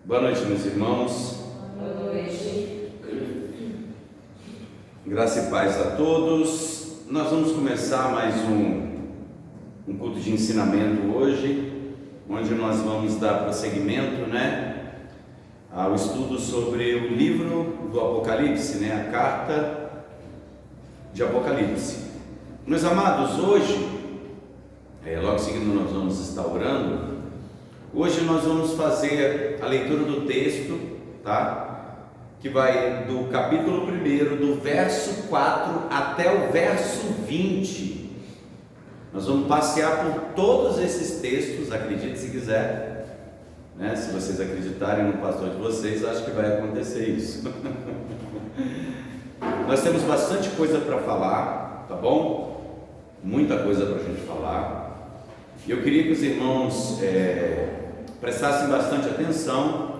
Boa noite, meus irmãos. Boa noite. Graça e paz a todos. Nós vamos começar mais um culto de ensinamento hoje, onde nós vamos dar prosseguimento, ao estudo sobre o livro do Apocalipse, a carta de Apocalipse. Meus amados, hoje, logo seguindo nós vamos estar orando. Hoje nós vamos fazer a leitura do texto, que vai do capítulo 1, do verso 4 até o verso 20. Nós vamos passear por todos esses textos, acredite se quiser, se vocês acreditarem no pastor de vocês, acho que vai acontecer isso. Nós temos bastante coisa para falar, tá bom? Muita coisa para a gente falar. E eu queria que os irmãos prestassem bastante atenção.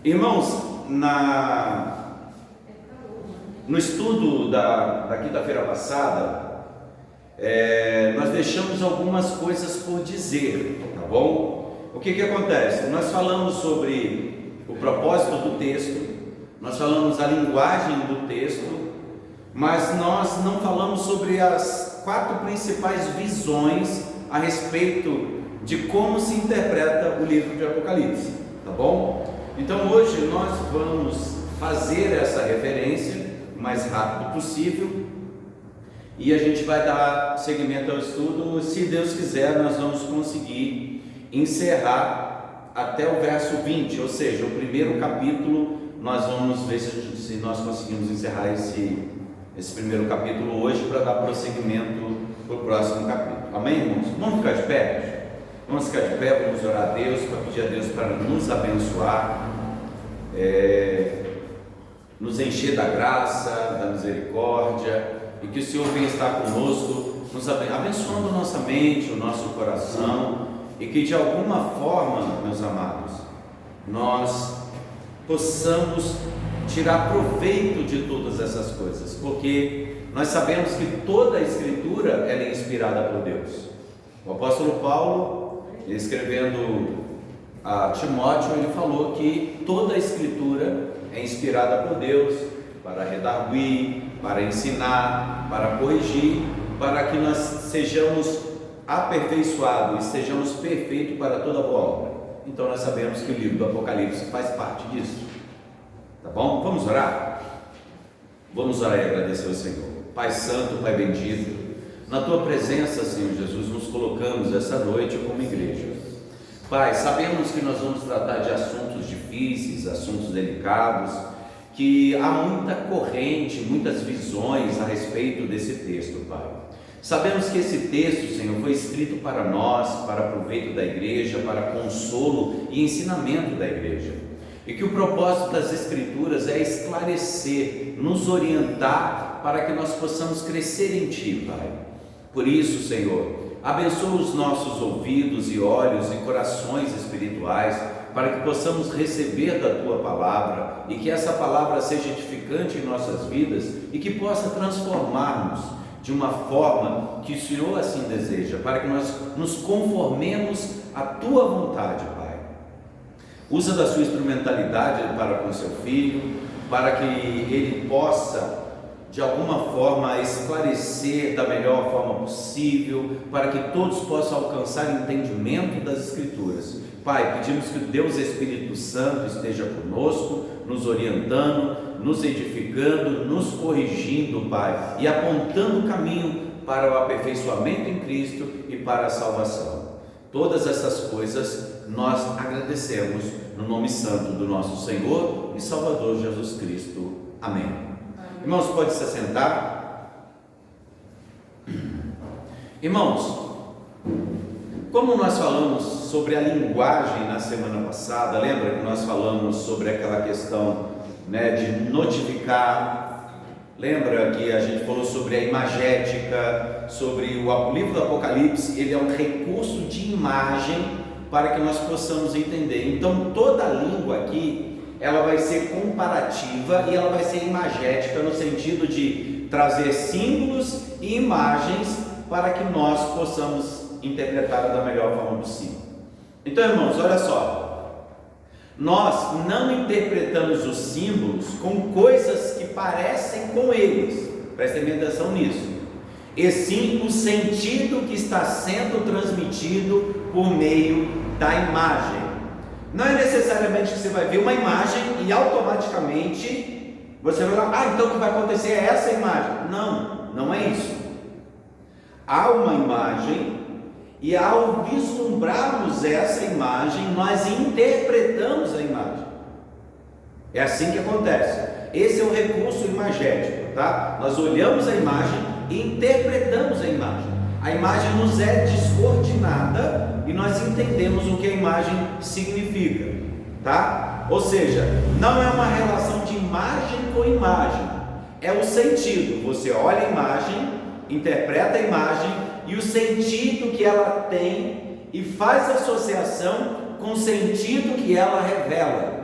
Irmãos, no estudo da quinta-feira passada, nós deixamos algumas coisas por dizer, tá bom? O que acontece? Nós falamos sobre o propósito do texto, nós falamos a linguagem do texto, mas nós não falamos sobre as 4 principais visões a respeito de como se interpreta o livro de Apocalipse, tá bom? Então hoje nós vamos fazer essa referência o mais rápido possível e a gente vai dar seguimento ao estudo. Se Deus quiser, nós vamos conseguir encerrar até o verso 20, ou seja, o primeiro capítulo. Nós vamos ver se nós conseguimos encerrar esse primeiro capítulo hoje para dar prosseguimento para o próximo capítulo. Amém, irmãos? Vamos ficar de pé? Vamos ficar de pé, vamos orar a Deus, para pedir a Deus para nos abençoar, nos encher da graça, da misericórdia, e que o Senhor venha estar conosco, nos abençoando nossa mente, o nosso coração, e que de alguma forma, meus amados, nós possamos tirar proveito de todas essas coisas, porque nós sabemos que toda a Escritura ela é inspirada por Deus. O apóstolo Paulo, escrevendo a Timóteo, ele falou que toda a Escritura é inspirada por Deus para redarguir, para ensinar, para corrigir, para que nós sejamos aperfeiçoados e sejamos perfeitos para toda boa obra. Então nós sabemos que o livro do Apocalipse faz parte disso, tá bom? Vamos orar? Vamos orar e agradecer ao Senhor. Pai Santo, Pai bendito, na Tua presença, Senhor Jesus, nos colocamos essa noite como igreja. Pai, sabemos que nós vamos tratar de assuntos difíceis, assuntos delicados, que há muita corrente, muitas visões a respeito desse texto, Pai. Sabemos que esse texto, Senhor, foi escrito para nós, para proveito da igreja, para consolo e ensinamento da igreja. E que o propósito das Escrituras é esclarecer, nos orientar para que nós possamos crescer em Ti, Pai. Por isso, Senhor, abençoa os nossos ouvidos e olhos e corações espirituais, para que possamos receber da Tua palavra e que essa palavra seja edificante em nossas vidas e que possa transformar-nos de uma forma que o Senhor assim deseja, para que nós nos conformemos à Tua vontade, Pai. Usa da Sua instrumentalidade para com Seu Filho, para que Ele possa de alguma forma esclarecer da melhor forma possível, para que todos possam alcançar entendimento das Escrituras. Pai, pedimos que o Deus Espírito Santo esteja conosco, nos orientando, nos edificando, nos corrigindo, Pai, e apontando o caminho para o aperfeiçoamento em Cristo e para a salvação. Todas essas coisas nós agradecemos no nome santo do nosso Senhor e Salvador Jesus Cristo. Amém. Irmãos, pode se assentar. Irmãos, como nós falamos sobre a linguagem na semana passada, lembra que nós falamos sobre aquela questão de notificar? Lembra que a gente falou sobre a imagética, sobre o livro do Apocalipse? Ele é um recurso de imagem para que nós possamos entender. Então toda a língua aqui ela vai ser comparativa e ela vai ser imagética, no sentido de trazer símbolos e imagens para que nós possamos interpretar da melhor forma possível. Então, irmãos, olha só, nós não interpretamos os símbolos com coisas que parecem com eles, prestem atenção nisso, e sim o sentido que está sendo transmitido por meio da imagem. Não é necessariamente que você vai ver uma imagem e automaticamente você vai falar, então o que vai acontecer é essa imagem. Não, não é isso. Há uma imagem e ao vislumbrarmos essa imagem, nós interpretamos a imagem. É assim que acontece. Esse é o recurso imagético, tá? Nós olhamos a imagem e interpretamos a imagem. A imagem nos é descortinada e nós entendemos o que a imagem significa, tá? Ou seja, não é uma relação de imagem com imagem, é o sentido. Você olha a imagem, interpreta a imagem e o sentido que ela tem e faz associação com o sentido que ela revela.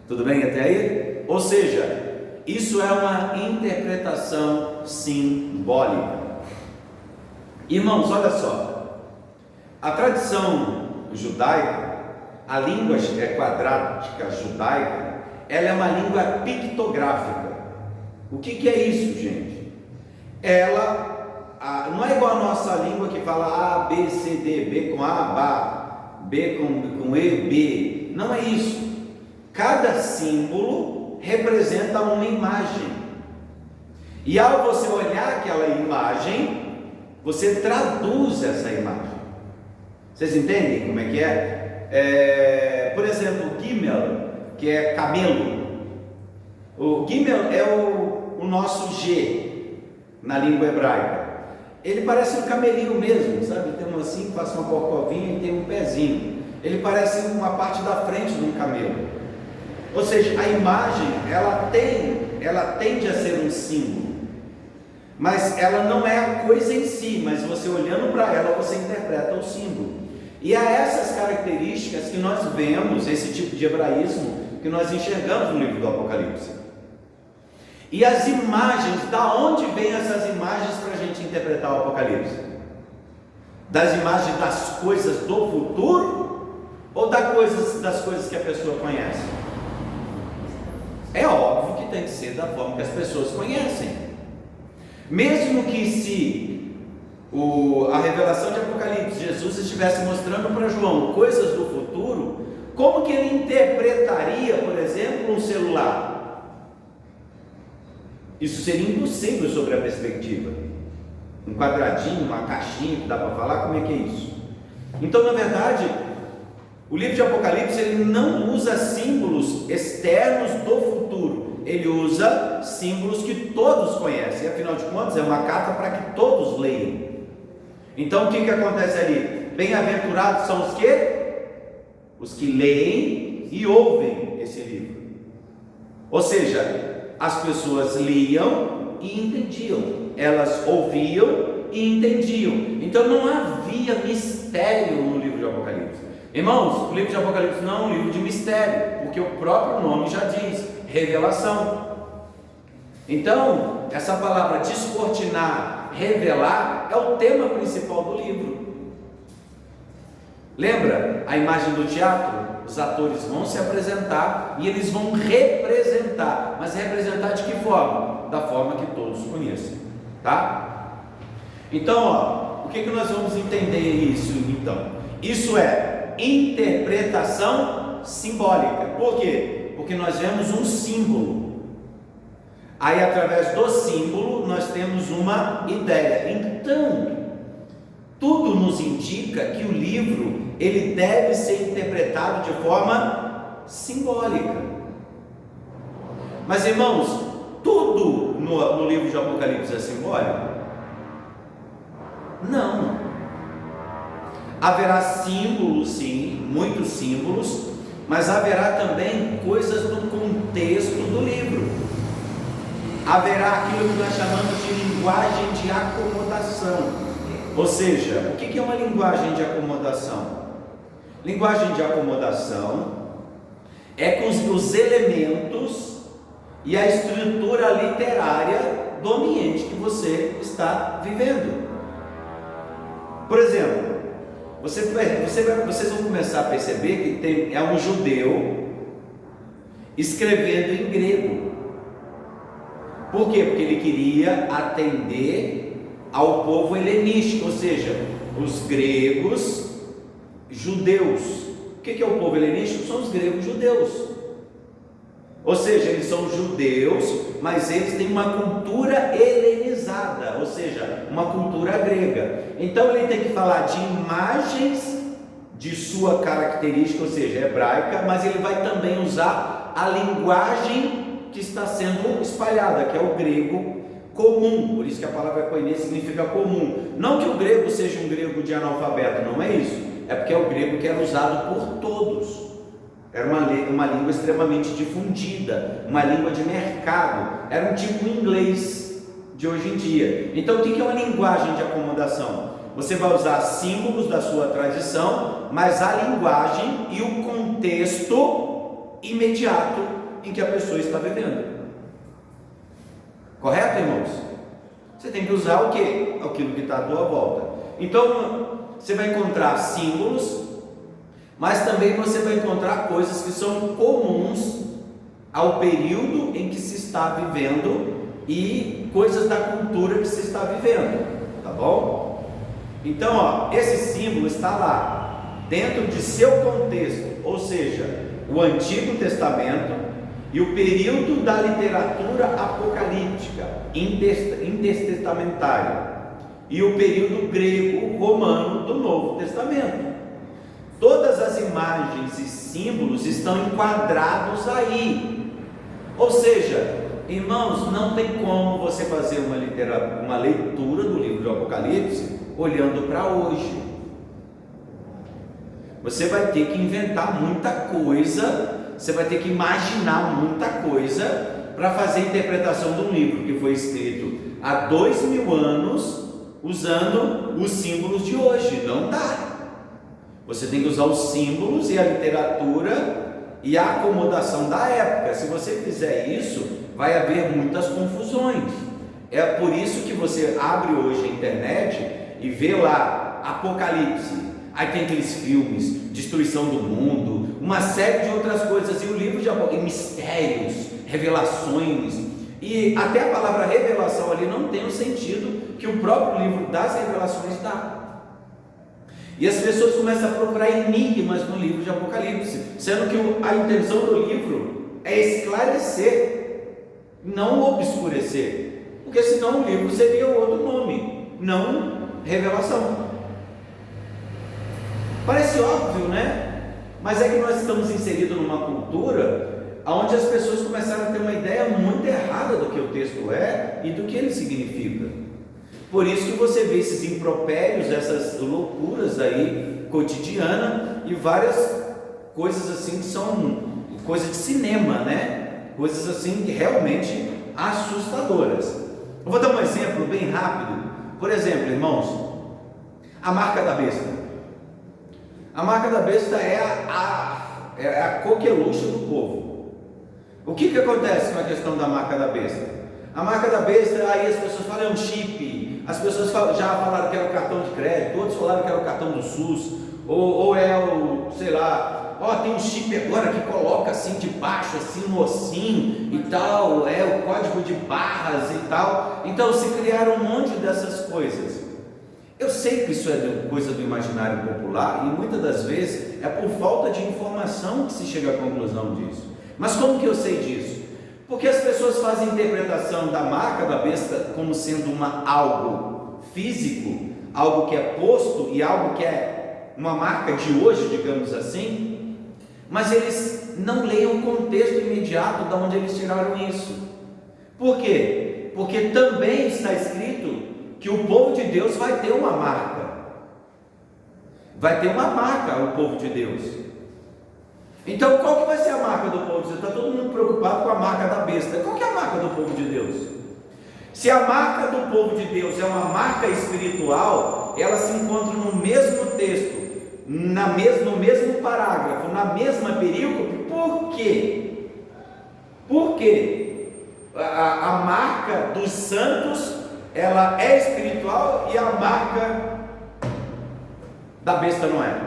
Tudo bem até aí? Ou seja, isso é uma interpretação simbólica. Irmãos, olha só, a tradição judaica, a língua quadrática judaica, ela é uma língua pictográfica. O que é isso, gente? Ela não é igual a nossa língua que fala A, B, C, D, B com A, B com E, B. Não é isso. Cada símbolo representa uma imagem. E ao você olhar aquela imagem, você traduz essa imagem. Vocês entendem como é que é? Por exemplo, Gimel, que é camelo. O Gimel é o nosso G na língua hebraica. Ele parece um camelinho mesmo, sabe? Tem um assim, passa uma corcovinha e tem um pezinho. Ele parece uma parte da frente de um camelo. Ou seja, a imagem, ela tende a ser um símbolo, mas ela não é a coisa em si, mas você olhando para ela, você interpreta o símbolo. E há essas características que nós vemos, esse tipo de hebraísmo, que nós enxergamos no livro do Apocalipse. E as imagens, da onde vêm essas imagens para a gente interpretar o Apocalipse? Das imagens das coisas do futuro ou das coisas que a pessoa conhece? É óbvio que tem que ser da forma que as pessoas conhecem. Mesmo que se a revelação de Apocalipse, Jesus estivesse mostrando para João coisas do futuro, como que ele interpretaria, por exemplo, um celular? Isso seria impossível sobre a perspectiva. Um quadradinho, uma caixinha, que dá para falar, como é que é isso? Então, na verdade, o livro de Apocalipse, ele não usa símbolos externos do futuro, ele usa símbolos que todos conhecem, e afinal de contas é uma carta para que todos leiam. Então o que acontece ali? Bem-aventurados são os que? Os que leem e ouvem esse livro. Ou seja, as pessoas liam e entendiam, elas ouviam e entendiam. Então não havia mistério no livro de Apocalipse. Irmãos, o livro de Apocalipse não é um livro de mistério, porque o próprio nome já diz, revelação. Então, essa palavra descortinar, revelar, é o tema principal do livro. Lembra a imagem do teatro? Os atores vão se apresentar e eles vão representar, mas representar de que forma? Da forma que todos conhecem, tá? Então, o que nós vamos entender isso então? Isso é interpretação simbólica. Por quê? Porque nós vemos um símbolo. Aí, através do símbolo, nós temos uma ideia. Então, tudo nos indica que o livro, ele deve ser interpretado de forma simbólica. Mas, irmãos, tudo no livro de Apocalipse é simbólico? Não. Haverá símbolos, sim, muitos símbolos, mas haverá também coisas do contexto do livro. Haverá aquilo que nós chamamos de linguagem de acomodação. Ou seja, o que é uma linguagem de acomodação? Linguagem de acomodação é com os elementos e a estrutura literária do ambiente que você está vivendo. Por exemplo, vocês vão começar a perceber que é um judeu escrevendo em grego. Por quê? Porque ele queria atender ao povo helenístico, ou seja, os gregos judeus. O que é o povo helenístico? São os gregos judeus. Ou seja, eles são judeus, mas eles têm uma cultura helenizada, ou seja, uma cultura grega. Então ele tem que falar de imagens de sua característica, ou seja, hebraica, mas ele vai também usar a linguagem que está sendo espalhada, que é o grego comum. Por isso que a palavra koiné significa comum. Não que o grego seja um grego de analfabeto, não é isso. É porque é o grego que era usado por todos. Era uma língua extremamente difundida, uma língua de mercado. Era um tipo inglês de hoje em dia. Então o que é uma linguagem de acomodação? Você vai usar símbolos da sua tradição, mas a linguagem e o contexto imediato em que a pessoa está vivendo. Correto, irmãos? Você tem que usar o quê? Aquilo que está à tua volta. Então você vai encontrar símbolos, mas também você vai encontrar coisas que são comuns ao período em que se está vivendo e coisas da cultura que se está vivendo, tá bom? Então, esse símbolo está lá, dentro de seu contexto, ou seja, o Antigo Testamento e o período da literatura apocalíptica, intertestamentária, e o período grego-romano do Novo Testamento. Todas as imagens e símbolos estão enquadrados aí. Ou seja, irmãos, não tem como você fazer uma leitura do livro do Apocalipse olhando para hoje. Você vai ter que inventar muita coisa, você vai ter que imaginar muita coisa para fazer a interpretação de um livro que foi escrito há 2000 anos usando os símbolos de hoje. Não dá. Você tem que usar os símbolos e a literatura e a acomodação da época. Se você fizer isso, vai haver muitas confusões. É por isso que você abre hoje a internet e vê lá Apocalipse. Aí tem aqueles filmes, Destruição do Mundo, uma série de outras coisas. E o livro de Apocalipse, mistérios, revelações. E até a palavra revelação ali não tem o sentido que o próprio livro das revelações dá. E as pessoas começam a procurar enigmas no livro de Apocalipse, sendo que a intenção do livro é esclarecer, não obscurecer, porque senão o livro seria outro nome, não revelação. Parece óbvio, né? Mas é que nós estamos inseridos numa cultura onde as pessoas começaram a ter uma ideia muito errada do que o texto é e do que ele significa. Por isso que você vê esses impropérios, essas loucuras aí cotidianas e várias coisas assim que são coisas de cinema, né? Coisas assim que realmente assustadoras. Eu vou dar um exemplo bem rápido. Por exemplo, irmãos, a marca da besta. A marca da besta é a coqueluche do povo. O que acontece com a questão da marca da besta? A marca da besta, aí as pessoas falam, é um chip. As pessoas já falaram que era o cartão de crédito, outros falaram que era o cartão do SUS, ou é o, sei lá, tem um chip agora que coloca assim de baixo, assim no ossinho e tal, é o código de barras e tal. Então se criaram um monte dessas coisas. Eu sei que isso é coisa do imaginário popular e muitas das vezes é por falta de informação que se chega à conclusão disso. Mas como que eu sei disso? Porque as pessoas fazem a interpretação da marca da besta como sendo algo físico, algo que é posto e algo que é uma marca de hoje, digamos assim, mas eles não leem o contexto imediato de onde eles tiraram isso. Por quê? Porque também está escrito que o povo de Deus vai ter uma marca. Vai ter uma marca o povo de Deus. Então, qual que vai ser a marca do povo de Deus? Está todo mundo preocupado com a marca da besta. Qual que é a marca do povo de Deus? Se a marca do povo de Deus é uma marca espiritual, ela se encontra no mesmo texto, no mesmo parágrafo, na mesma perícope. Por quê? Por quê? A marca dos santos, ela é espiritual, e a marca da besta não é.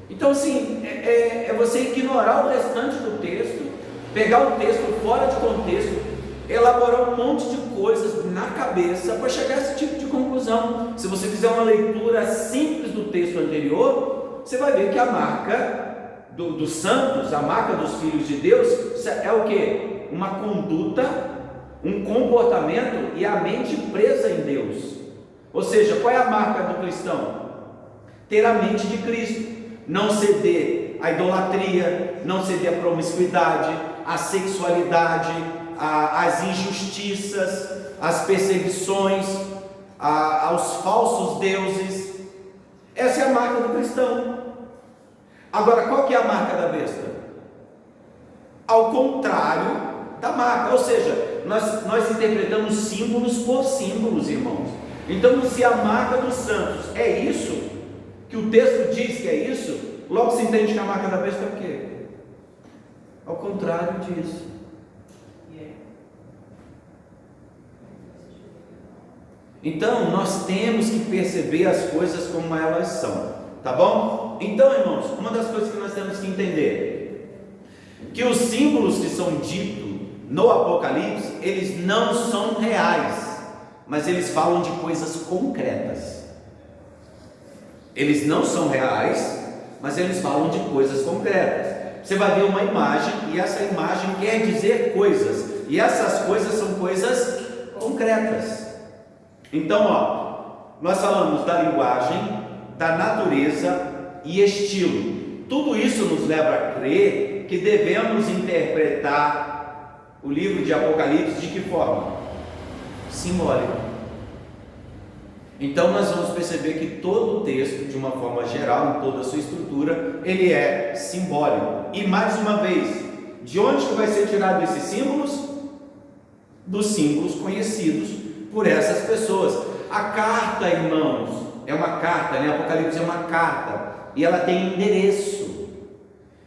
Então, assim, é você ignorar o restante do texto, pegar o texto fora de contexto, elaborar um monte de coisas na cabeça para chegar a esse tipo de conclusão. Se você fizer uma leitura simples do texto anterior, você vai ver que a marca dos santos, a marca dos filhos de Deus, é o que? Uma conduta, um comportamento e a mente presa em Deus. Ou seja, qual é a marca do cristão? Ter a mente de Cristo, não ceder à idolatria, não ceder à promiscuidade, à sexualidade, às injustiças, às perseguições, aos falsos deuses. Essa é a marca do cristão. Agora, qual que é a marca da besta? Ao contrário da marca, ou seja, nós interpretamos símbolos por símbolos, irmãos. Então, se a marca dos santos é isso, que o texto diz que é isso, logo se entende que a marca da besta é o quê? Ao contrário disso. Então, nós temos que perceber as coisas como elas são, tá bom? Então, irmãos, uma das coisas que nós temos que entender, que os símbolos que são ditos no Apocalipse, eles não são reais, mas eles falam de coisas concretas. Eles não são reais, mas eles falam de coisas concretas. Você vai ver uma imagem, e essa imagem quer dizer coisas, e essas coisas são coisas concretas. Então, nós falamos da linguagem, da natureza e estilo. Tudo isso nos leva a crer que devemos interpretar o livro de Apocalipse de que forma? Simbólica. Então nós vamos perceber que todo o texto, de uma forma geral, em toda a sua estrutura, ele é simbólico. E mais uma vez, de onde que vai ser tirado esses símbolos? Dos símbolos conhecidos por essas pessoas. A carta, irmãos, é uma carta, né? Apocalipse é uma carta, e ela tem endereço.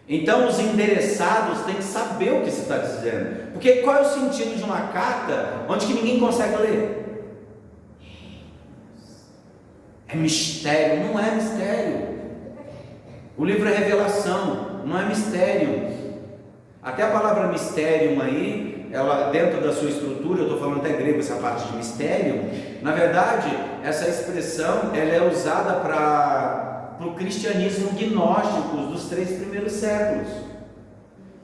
Então os endereçados têm que saber o que se está dizendo, porque qual é o sentido de uma carta onde que ninguém consegue ler? É mistério. Não é mistério. O livro é revelação, não é mistério. Até a palavra mistério aí, ela dentro da sua estrutura, eu estou falando até grego essa parte de mistério, na verdade essa expressão ela é usada para o cristianismo gnóstico dos 3 primeiros séculos,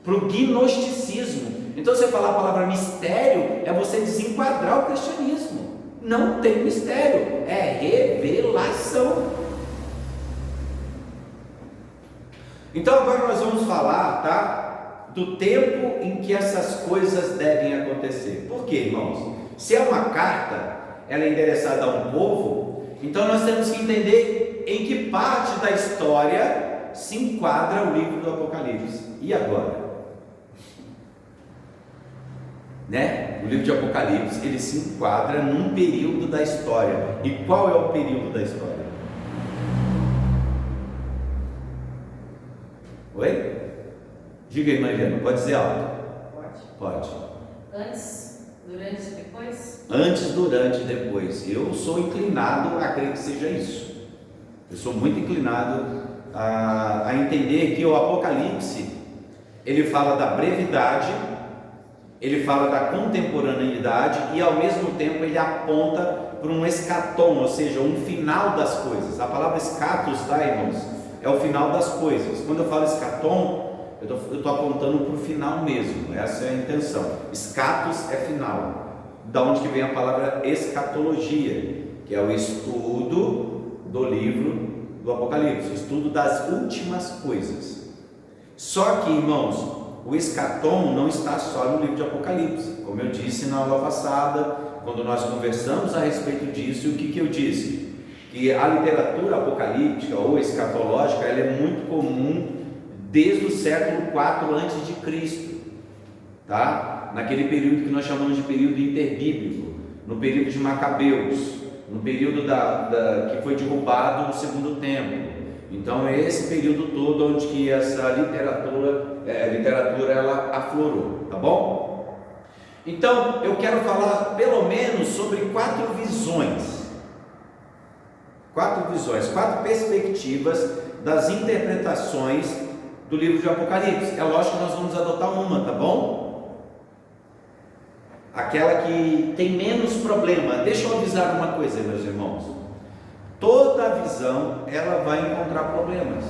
para o gnosticismo. Então você falar a palavra mistério é você desenquadrar o cristianismo. Não tem mistério, é revelação. Então agora nós vamos falar, tá, do tempo em que essas coisas devem acontecer. Por quê, irmãos? Se é uma carta, ela é endereçada a um povo, então nós temos que entender em que parte da história se enquadra o livro do Apocalipse. E agora? Né? O livro de Apocalipse, ele se enquadra num período da história. E qual é o período da história? Oi? Diga, irmã Helena, pode dizer alto? Pode. Antes, durante e depois? Antes, durante e depois. Eu sou inclinado a crer que seja isso. Eu sou muito inclinado a entender que o Apocalipse, ele fala da brevidade, ele fala da contemporaneidade e ao mesmo tempo ele aponta para um escatom, ou seja, um final das coisas. A palavra escatos, tá, irmãos? É o final das coisas. Quando eu falo escatom, eu estou apontando para o final mesmo. Essa é a intenção. Escatos é final. Da onde que vem a palavra escatologia, que é o estudo do livro do Apocalipse, o estudo das últimas coisas. Só que, irmãos, o escatom não está só no livro de Apocalipse. Como eu disse na aula passada, quando nós conversamos a respeito disso, o que eu disse? Que a literatura apocalíptica ou escatológica, ela é muito comum desde o século IV a.C., tá? Naquele período que nós chamamos de período interbíblico, no período de Macabeus, no período que foi derrubado o segundo templo. Então é esse período todo onde que essa literatura ela aflorou, tá bom? Então eu quero falar pelo menos sobre quatro visões, quatro perspectivas das interpretações do livro de Apocalipse. É lógico que nós vamos adotar uma, tá bom? Aquela que tem menos problema. Deixa eu avisar uma coisa, meus irmãos. Toda visão, ela vai encontrar problemas.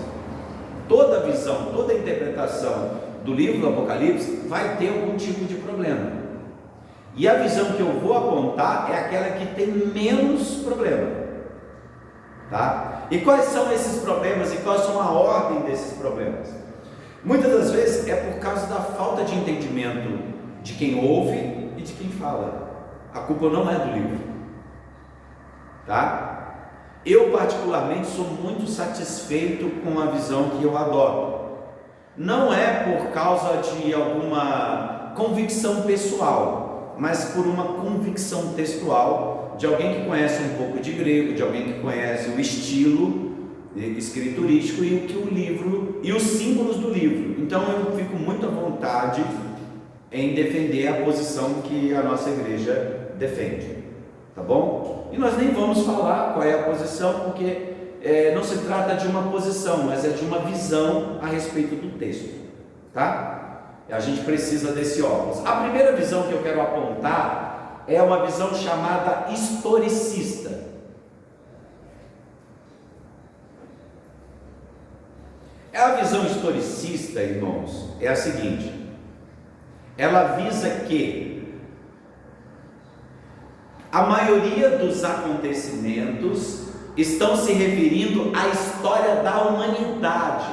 Toda visão, toda interpretação do livro do Apocalipse vai ter algum tipo de problema. E a visão que eu vou apontar é aquela que tem menos problema, tá? E quais são esses problemas e quais são a ordem desses problemas? Muitas das vezes é por causa da falta de entendimento de quem ouve e de quem fala. A culpa não é do livro, tá? Eu particularmente sou muito satisfeito com a visão que eu adoto. Não é por causa de alguma convicção pessoal, mas por uma convicção textual de alguém que conhece um pouco de grego, de alguém que conhece o estilo escriturístico e o que o livro e os símbolos do livro. Então eu fico muito à vontade em defender a posição que a nossa igreja defende, tá bom? E nós nem vamos falar qual é a posição, porque não se trata de uma posição, mas é de uma visão a respeito do texto, tá? A gente precisa desse óculos. A primeira visão que eu quero apontar é uma visão chamada historicista. A visão historicista, irmãos, é a seguinte: ela visa que a maioria dos acontecimentos estão se referindo à história da humanidade.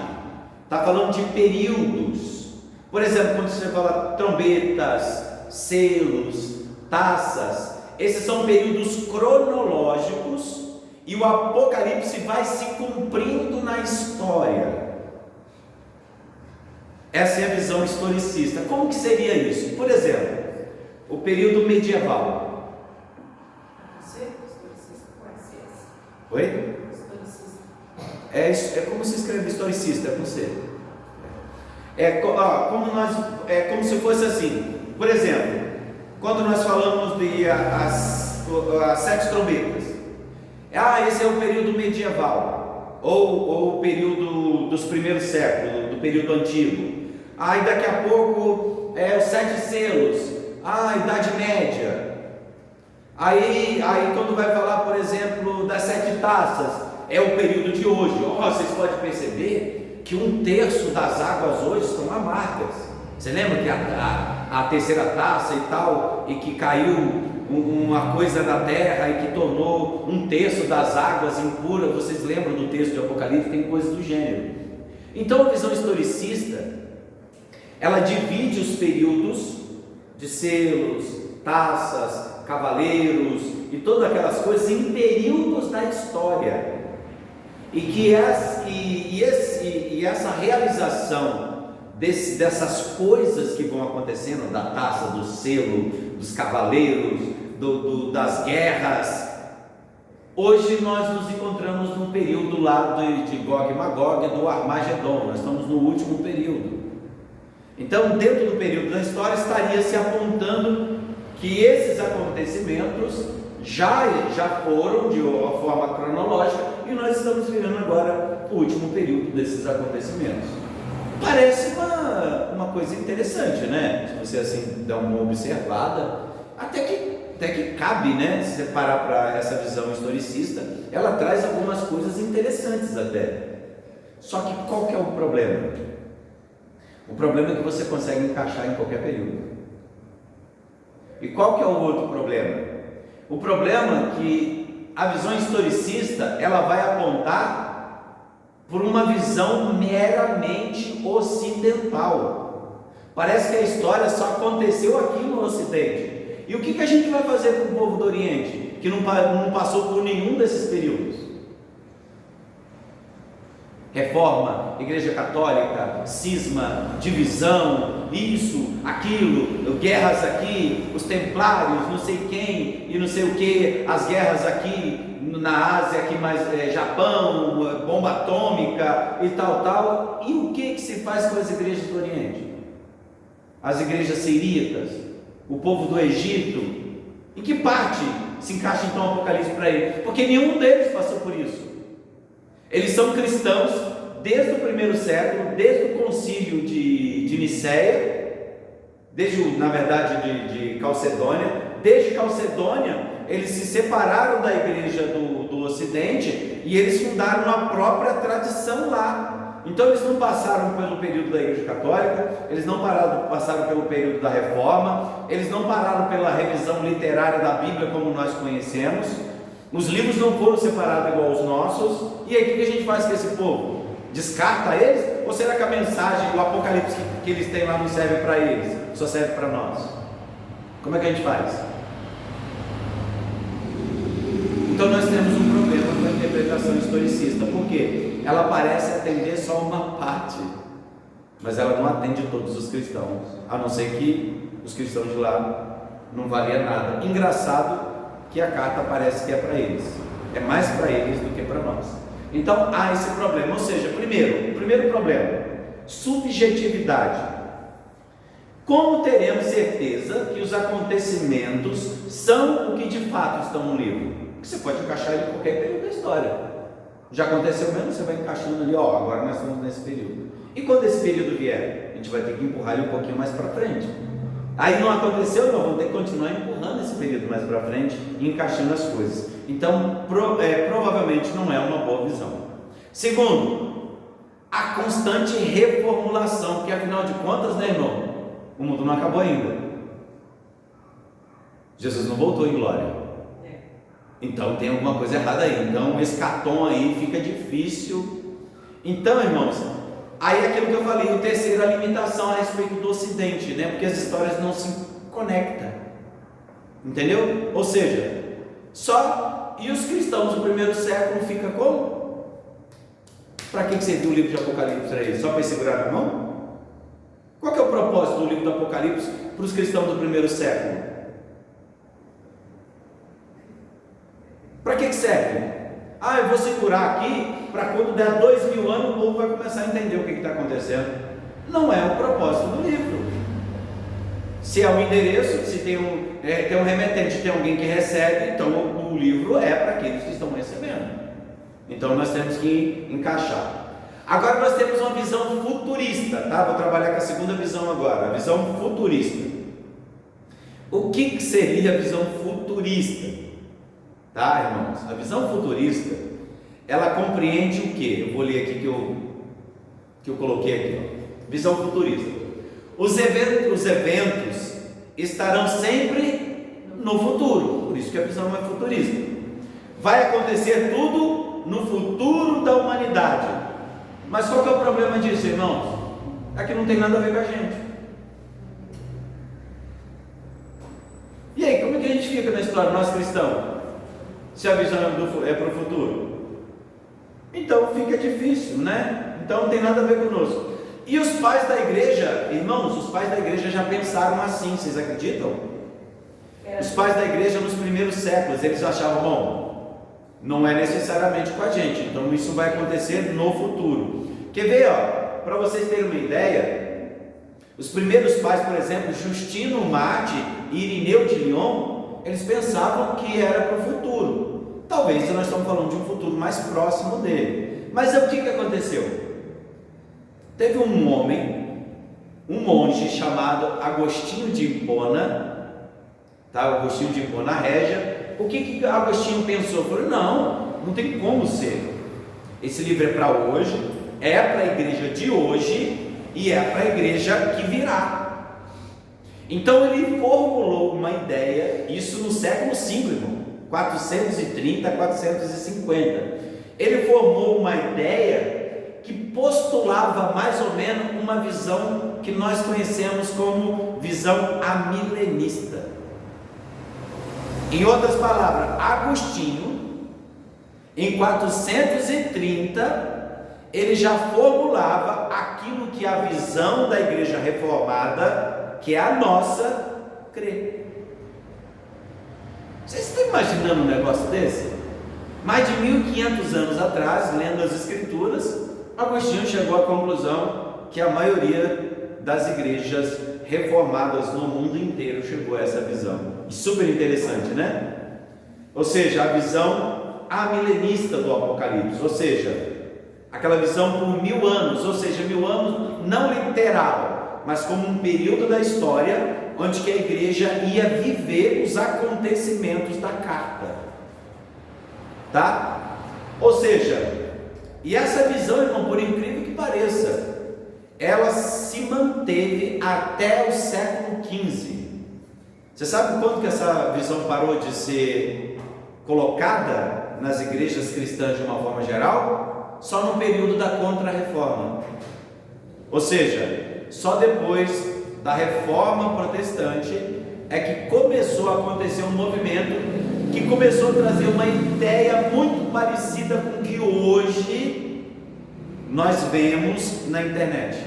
Está falando de períodos. Por exemplo, quando você fala trombetas, selos, taças, esses são períodos cronológicos e o Apocalipse vai se cumprindo na história. Essa é a visão historicista. Como que seria isso? Por exemplo, o período medieval. Oi? É como se escreve historicista, é com C. Como se fosse assim. Por exemplo, quando nós falamos de as 7 trombetas, esse é o período medieval, ou o período dos primeiros séculos, do período antigo. E daqui a pouco os 7 selos, a Idade Média. Aí quando vai falar, por exemplo, das 7 taças, é o período de hoje. Vocês podem perceber que 1/3 das águas hoje estão amargas. Você lembra que a terceira taça e tal, e que caiu uma coisa na terra e que tornou 1/3 das águas impuras? Vocês lembram do texto de Apocalipse? Tem coisas do gênero. Então a visão historicista, ela divide os períodos de selos, taças, cavaleiros e todas aquelas coisas em períodos da história, e essa realização dessas coisas que vão acontecendo, da taça, do selo, dos cavaleiros, das guerras. Hoje nós nos encontramos num período lá de Gog e Magog, do Armagedon. Nós estamos no último período. Então, dentro do período da história, estaria se apontando que esses acontecimentos já foram de uma forma cronológica e nós estamos vivendo agora o último período desses acontecimentos. Parece uma coisa interessante, né? Se você assim dá uma observada, até que cabe, né? Se você parar para essa visão historicista, ela traz algumas coisas interessantes até. Só que qual que é o problema? O problema é que você consegue encaixar em qualquer período. E qual que é o outro problema? O problema é que a visão historicista, ela vai apontar por uma visão meramente ocidental. Parece que a história só aconteceu aqui no Ocidente. E o que a gente vai fazer com o povo do Oriente, que não passou por nenhum desses períodos? Reforma, Igreja Católica, cisma, divisão, isso, aquilo, guerras aqui, os templários, não sei quem e não sei o que, as guerras aqui na Ásia, aqui mais Japão, bomba atômica e tal. E o que se faz com as igrejas do Oriente? As igrejas siríacas, o povo do Egito? Em que parte se encaixa então o Apocalipse para eles? Porque nenhum deles passou por isso. Eles são cristãos desde o primeiro século, desde o concílio de Nicéia, na verdade de Calcedônia. Desde Calcedônia eles se separaram da igreja do Ocidente e eles fundaram a própria tradição lá. Então eles não passaram pelo período da Igreja Católica, eles não passaram pelo período da Reforma, eles não pararam pela revisão literária da Bíblia como nós conhecemos. Os livros não foram separados igual os nossos. E aí o que a gente faz com esse povo? Descarta eles? Ou será que a mensagem do Apocalipse que eles têm lá não serve para eles, só serve para nós? Como é que a gente faz? Então nós temos um problema com a interpretação historicista, porque ela parece atender só uma parte, mas ela não atende todos os cristãos, a não ser que os cristãos de lá não valia nada. Engraçado que a carta parece que é para eles, é mais para eles do que para nós. Então há esse problema, ou seja, o primeiro problema, subjetividade. Como teremos certeza que os acontecimentos são o que de fato estão no livro? Você pode encaixar ele em qualquer período da história. Já aconteceu mesmo, você vai encaixando ali, agora nós estamos nesse período. E quando esse período vier, a gente vai ter que empurrar ele um pouquinho mais para frente. Aí não aconteceu, nós vamos ter que continuar empurrando esse período mais para frente e encaixando as coisas. Então, provavelmente não é uma boa visão. Segundo, a constante reformulação, porque afinal de contas, né, irmão? O mundo não acabou ainda. Jesus não voltou em glória. Então tem alguma coisa errada aí. Então esse escatom aí fica difícil. Então, irmãos, aí aquilo que eu falei, o terceiro, a limitação a respeito do Ocidente, né? Porque as histórias não se conectam. Entendeu? Ou seja, e os cristãos do primeiro século fica como? Para que serviu o livro de Apocalipse para eles? Só para segurar na mão? Qual que é o propósito do livro do Apocalipse para os cristãos do primeiro século? Para que serve? Eu vou segurar aqui para quando der 2000 anos o povo vai começar a entender o que está acontecendo. Não é o propósito do livro. Se é um endereço, se tem um remetente, tem alguém que recebe, então o livro é para aqueles que estão recebendo. Então nós temos que encaixar. Agora nós temos uma visão futurista, tá? Vou trabalhar com a segunda visão agora, a visão futurista. O que seria a visão futurista? Tá, irmãos? A visão futurista, ela compreende o que? Eu vou ler aqui que eu coloquei aqui, Visão futurista. Os eventos estarão sempre no futuro, por isso que a visão é futurista. Vai acontecer tudo no futuro da humanidade. Mas qual que é o problema disso, irmãos? É que não tem nada a ver com a gente. E aí, como é que a gente fica na história, nós cristãos? Se a visão é para o futuro, então fica difícil, né? Então não tem nada a ver conosco. E os pais da igreja, irmãos, os pais da igreja já pensaram assim, vocês acreditam? Os pais da igreja nos primeiros séculos, eles achavam, bom, não é necessariamente com a gente, então isso vai acontecer no futuro. Quer ver, para vocês terem uma ideia, os primeiros pais, por exemplo, Justino Marte e Irineu de Lyon, eles pensavam que era para o futuro. Talvez nós estamos falando de um futuro mais próximo dele. Mas o que aconteceu? Teve um homem, um monge chamado Agostinho de Hipona, tá? Agostinho de Hipona Régia. O que Agostinho pensou? Falou, não tem como ser. Esse livro é para hoje, é para a igreja de hoje e é para a igreja que virá. Então ele formulou uma ideia, isso no século V, irmão, 430 a 450. Ele formou uma ideia que postulava mais ou menos uma visão que nós conhecemos como visão amilenista. Em outras palavras, Agostinho, em 430, ele já formulava aquilo que a visão da igreja reformada, que é a nossa, crê. Vocês estão imaginando um negócio desse? Mais de 1500 anos atrás, lendo as Escrituras, Agostinho chegou à conclusão que a maioria das igrejas reformadas no mundo inteiro chegou a essa visão. E super interessante, né? Ou seja, a visão amilenista do Apocalipse, ou seja, aquela visão por 1000 anos, ou seja, 1000 anos não literal, mas como um período da história onde que a igreja ia viver os acontecimentos da carta, tá? Ou seja, e essa visão, irmão, por incrível que pareça, ela se manteve até o século XV. Você sabe quando que essa visão parou de ser colocada nas igrejas cristãs de uma forma geral? Só no período da Contra-Reforma. Ou seja, só depois da Reforma Protestante é que começou a acontecer um movimento que começou a trazer uma ideia muito parecida com o que hoje nós vemos na internet.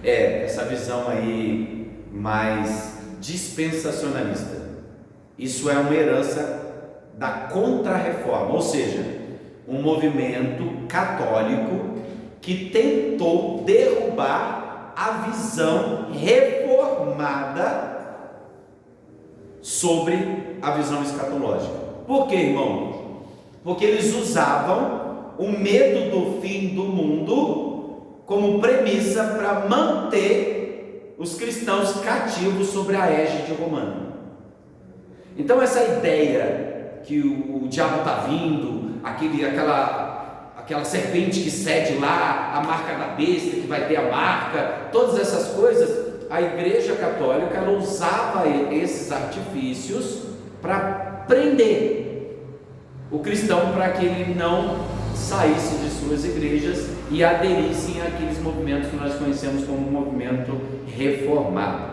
Essa visão aí mais dispensacionalista. Isso é uma herança da Contra-Reforma, ou seja, um movimento católico que tentou derrubar a visão reformada sobre a visão escatológica. Por quê, irmão? Porque eles usavam o medo do fim do mundo como premissa para manter os cristãos cativos sobre a égide romana. Então essa ideia que o diabo está vindo, aquela serpente que cede lá, a marca da besta que vai ter a marca, todas essas coisas, a Igreja Católica ela usava esses artifícios para prender o cristão, para que ele não saísse de suas igrejas e aderissem àqueles movimentos que nós conhecemos como movimento reformado.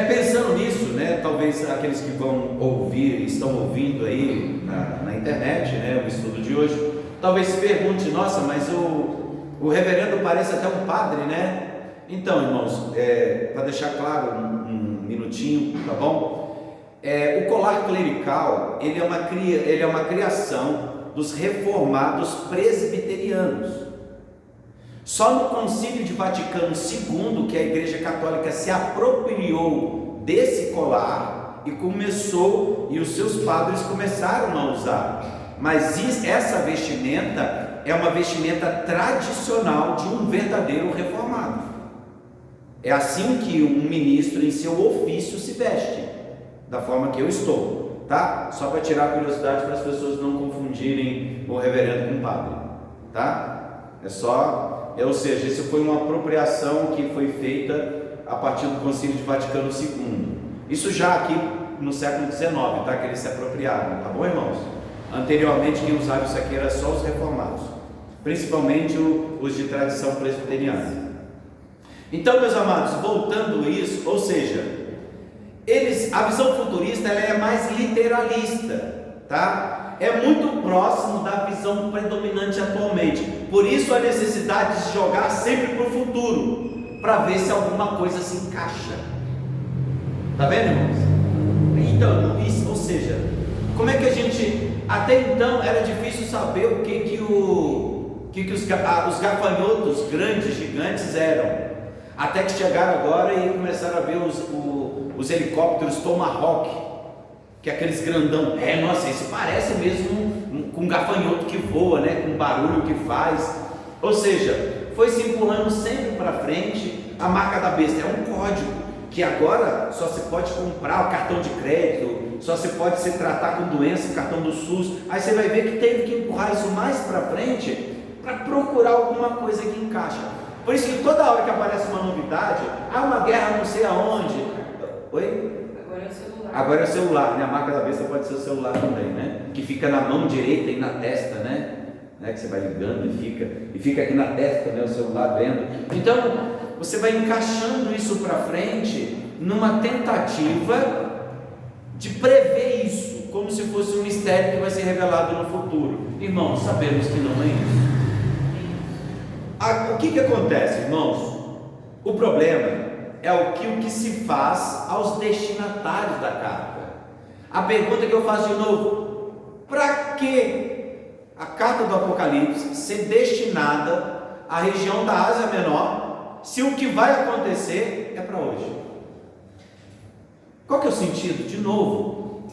Pensando nisso, né, talvez aqueles que vão ouvir, estão ouvindo aí na internet, né, o estudo de hoje, talvez se pergunte: nossa, mas o reverendo parece até um padre, né? Então, irmãos, para deixar claro um minutinho, tá bom? O colar clerical, ele é uma criação dos reformados presbiterianos. Só no Concílio de Vaticano II que a Igreja Católica se apropriou desse colar e os seus padres começaram a usar. Mas essa vestimenta é uma vestimenta tradicional de um verdadeiro reformado. É assim que um ministro em seu ofício se veste, da forma que eu estou, tá? Só para tirar a curiosidade, para as pessoas não confundirem o reverendo com o padre, tá? Ou seja, isso foi uma apropriação que foi feita a partir do Concílio de Vaticano II. Isso já aqui no século XIX, tá? Que eles se apropriaram, tá bom, irmãos? Anteriormente quem usava isso aqui era só os reformados, principalmente os de tradição presbiteriana. Então, meus amados, voltando a isso, ou seja, a visão futurista ela é mais literalista, tá? É muito próximo da visão predominante atualmente. Por isso a necessidade de jogar sempre para o futuro, para ver se alguma coisa se encaixa. Tá vendo, irmãos? Então, isso, ou seja, como é que a gente, até então era difícil saber o que os gafanhotos grandes, gigantes eram, até que chegaram agora e começaram a ver os helicópteros Tomahawk, que é aqueles grandão. Nossa, esse parece mesmo com um gafanhoto que voa, né? Com o barulho que faz. Ou seja, foi se empurrando sempre para frente. A marca da besta é um código que agora só se pode comprar o cartão de crédito, só se pode se tratar com doença, cartão do SUS. Aí você vai ver que teve que empurrar isso mais para frente para procurar alguma coisa que encaixa. Por isso que toda hora que aparece uma novidade, uma guerra não sei aonde. Oi? Agora é o celular, né? A marca da besta pode ser o celular também, né? Que fica na mão direita e na testa, né? Que você vai ligando e fica aqui na testa, né? O celular vendo. Então, você vai encaixando isso para frente numa tentativa de prever isso, como se fosse um mistério que vai ser revelado no futuro. Irmãos, sabemos que não é isso. O que acontece, irmãos? O problema é o que se faz aos destinatários da carta. A pergunta que eu faço de novo: para que a carta do Apocalipse ser destinada à região da Ásia Menor, se o que vai acontecer é para hoje? Qual que é o sentido? De novo,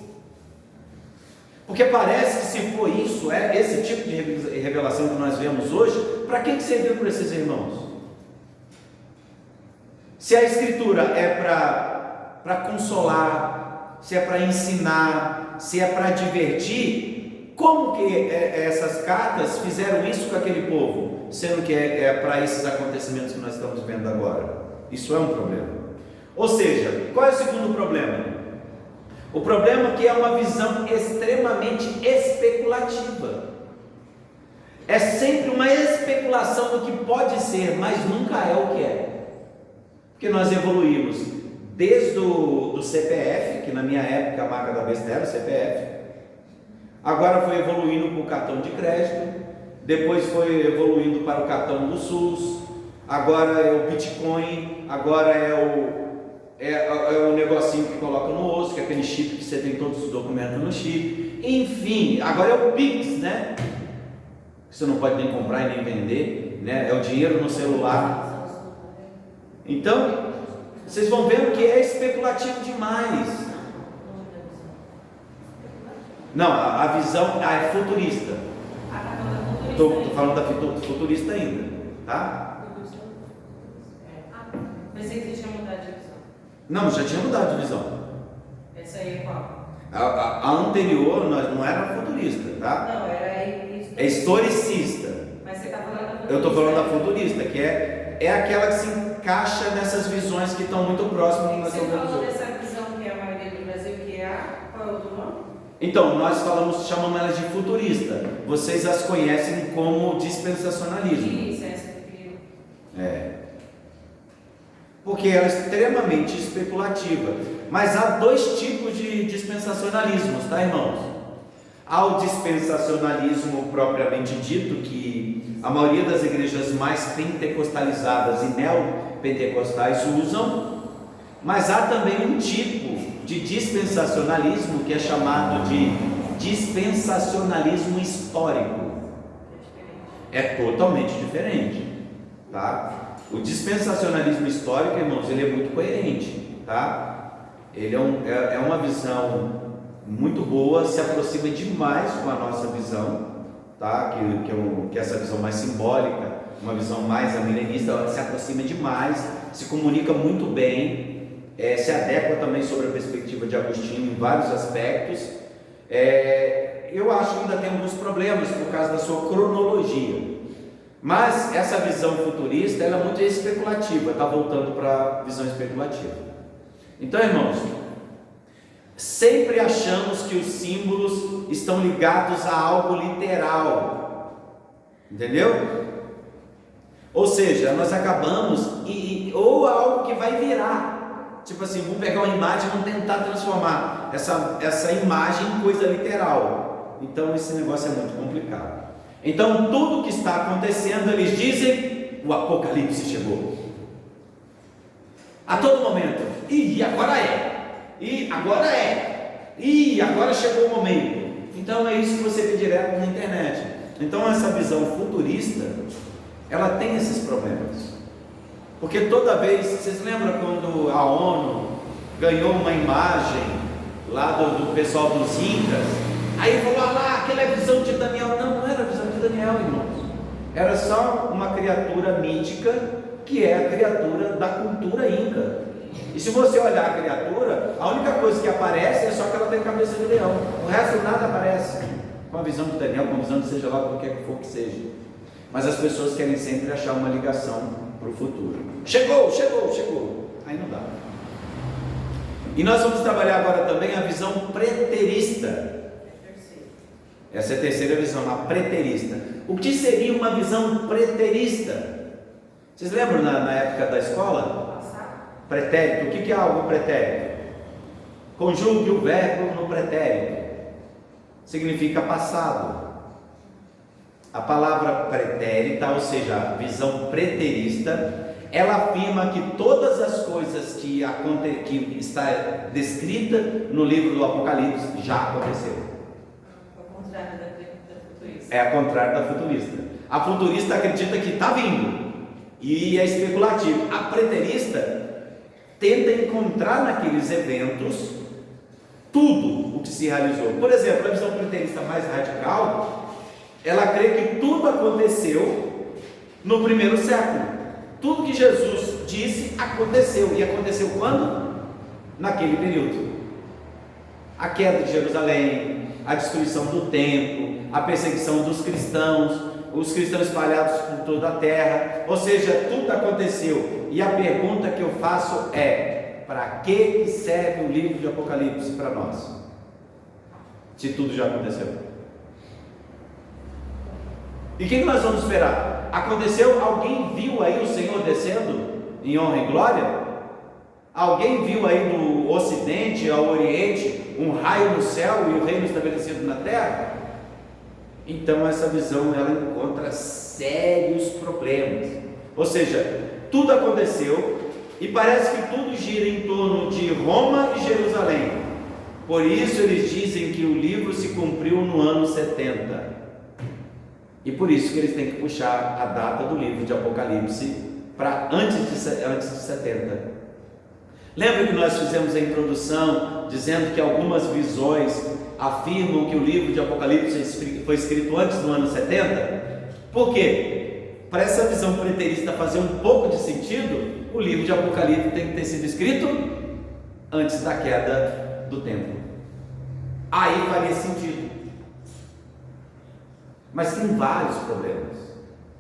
porque parece que se for isso, é esse tipo de revelação que nós vemos hoje, para que serviu para esses irmãos? Se a Escritura é para consolar, se é para ensinar, se é para divertir, como que essas cartas fizeram isso com aquele povo, sendo que é para esses acontecimentos que nós estamos vendo agora? Isso é um problema. Ou seja, qual é o segundo problema? O problema é que é uma visão extremamente especulativa. É sempre uma especulação do que pode ser, mas nunca é o que é. Porque nós evoluímos desde o CPF, que na minha época a marca da besta era o CPF, agora foi evoluindo para o cartão de crédito, depois foi evoluindo para o cartão do SUS, agora é o Bitcoin, agora é o negocinho que coloca no osso, que é aquele chip que você tem todos os documentos no chip, enfim, agora é o Pix, né? Você não pode nem comprar e nem vender, né? É o dinheiro no celular. Então, vocês vão vendo que é especulativo demais. Não, a visão é futurista. Estou falando da futurista ainda, tá? Pensei que você tinha mudado de visão. Não, já tinha mudado de visão. Essa aí é qual? A anterior não era futurista, tá? Não, era é historicista. Mas você está falando da futurista. Eu estou falando da futurista, que é aquela que se encaixa nessas visões que estão muito próximas do que nós estamos vendo. Você falou dessa visão que é a maioria do Brasil, que é qual é o outro nome? Então, nós chamamos elas de futurista. Vocês as conhecem como dispensacionalismo. Isso, essa que eu queria. Porque ela é extremamente especulativa. Mas há dois tipos de dispensacionalismos, tá, irmãos? Há o dispensacionalismo propriamente dito, que a maioria das igrejas mais pentecostalizadas e neopentecostais usam, mas há também um tipo de dispensacionalismo que é chamado de dispensacionalismo histórico. É totalmente diferente, tá? O dispensacionalismo histórico, irmãos, ele é muito coerente, tá? Ele é uma visão muito boa, se aproxima demais com a nossa visão, tá? Que essa visão mais simbólica, uma visão mais amilenista, ela se aproxima demais, se comunica muito bem, se adequa também sobre a perspectiva de Agostinho em vários aspectos. Eu acho que ainda tem alguns problemas por causa da sua cronologia, mas essa visão futurista ela é muito especulativa, está voltando para a visão especulativa. Então, irmãos, sempre achamos que os símbolos estão ligados a algo literal, entendeu? Ou seja, nós acabamos ou algo que vai virar, tipo assim, vamos pegar uma imagem e vamos tentar transformar essa imagem em coisa literal. Então esse negócio é muito complicado. Então tudo que está acontecendo, eles dizem, o Apocalipse chegou a todo momento. E agora chegou o momento. Então é isso que você vê direto na internet. Então essa visão futurista, ela tem esses problemas, porque toda vez, vocês lembram quando a ONU ganhou uma imagem lá do pessoal dos Incas, aí falou lá, aquela é a visão de Daniel. Não era a visão de Daniel, irmãos, era só uma criatura mítica, que é a criatura da cultura Inca. E se você olhar a criatura, a única coisa que aparece é só que ela tem cabeça de leão, o resto nada aparece com a visão de Daniel, com a visão de seja lá qualquer que for que seja. Mas as pessoas querem sempre achar uma ligação para o futuro. Chegou, aí não dá. E nós vamos trabalhar agora também a visão preterista. Essa é a terceira visão, a preterista. O que seria uma visão preterista? Vocês lembram na época da escola? Pretérito, o que é algo pretérito? Conjugue o verbo no pretérito, significa passado. A palavra pretérita, ou seja, a visão preterista, ela afirma que todas as coisas que está descrita no livro do Apocalipse já aconteceram. Ao contrário da futurista. É a contrário da futurista. A futurista acredita que está vindo e é especulativo. A preterista tenta encontrar naqueles eventos tudo o que se realizou. Por exemplo, a visão preterista mais radical, ela crê que tudo aconteceu no primeiro século. Tudo que Jesus disse aconteceu. E aconteceu quando? Naquele período. A queda de Jerusalém, a destruição do templo, a perseguição dos cristãos, os cristãos espalhados por toda a terra. Ou seja, tudo aconteceu. E a pergunta que eu faço é: para que serve o livro de Apocalipse para nós? Se tudo já aconteceu. E o que nós vamos esperar? Aconteceu? Alguém viu aí o Senhor descendo em honra e glória? Alguém viu aí do ocidente ao oriente um raio no céu e o reino estabelecido na terra? Então essa visão ela encontra sérios problemas. Ou seja, tudo aconteceu e parece que tudo gira em torno de Roma e Jerusalém. Por isso eles dizem que o livro se cumpriu no ano 70. E por isso que eles têm que puxar a data do livro de Apocalipse para antes de 70. Lembra que nós fizemos a introdução dizendo que algumas visões afirmam que o livro de Apocalipse foi escrito antes do ano 70? Por quê? Para essa visão preterista fazer um pouco de sentido, o livro de Apocalipse tem que ter sido escrito antes da queda do templo. Aí faria sentido. Mas tem vários problemas,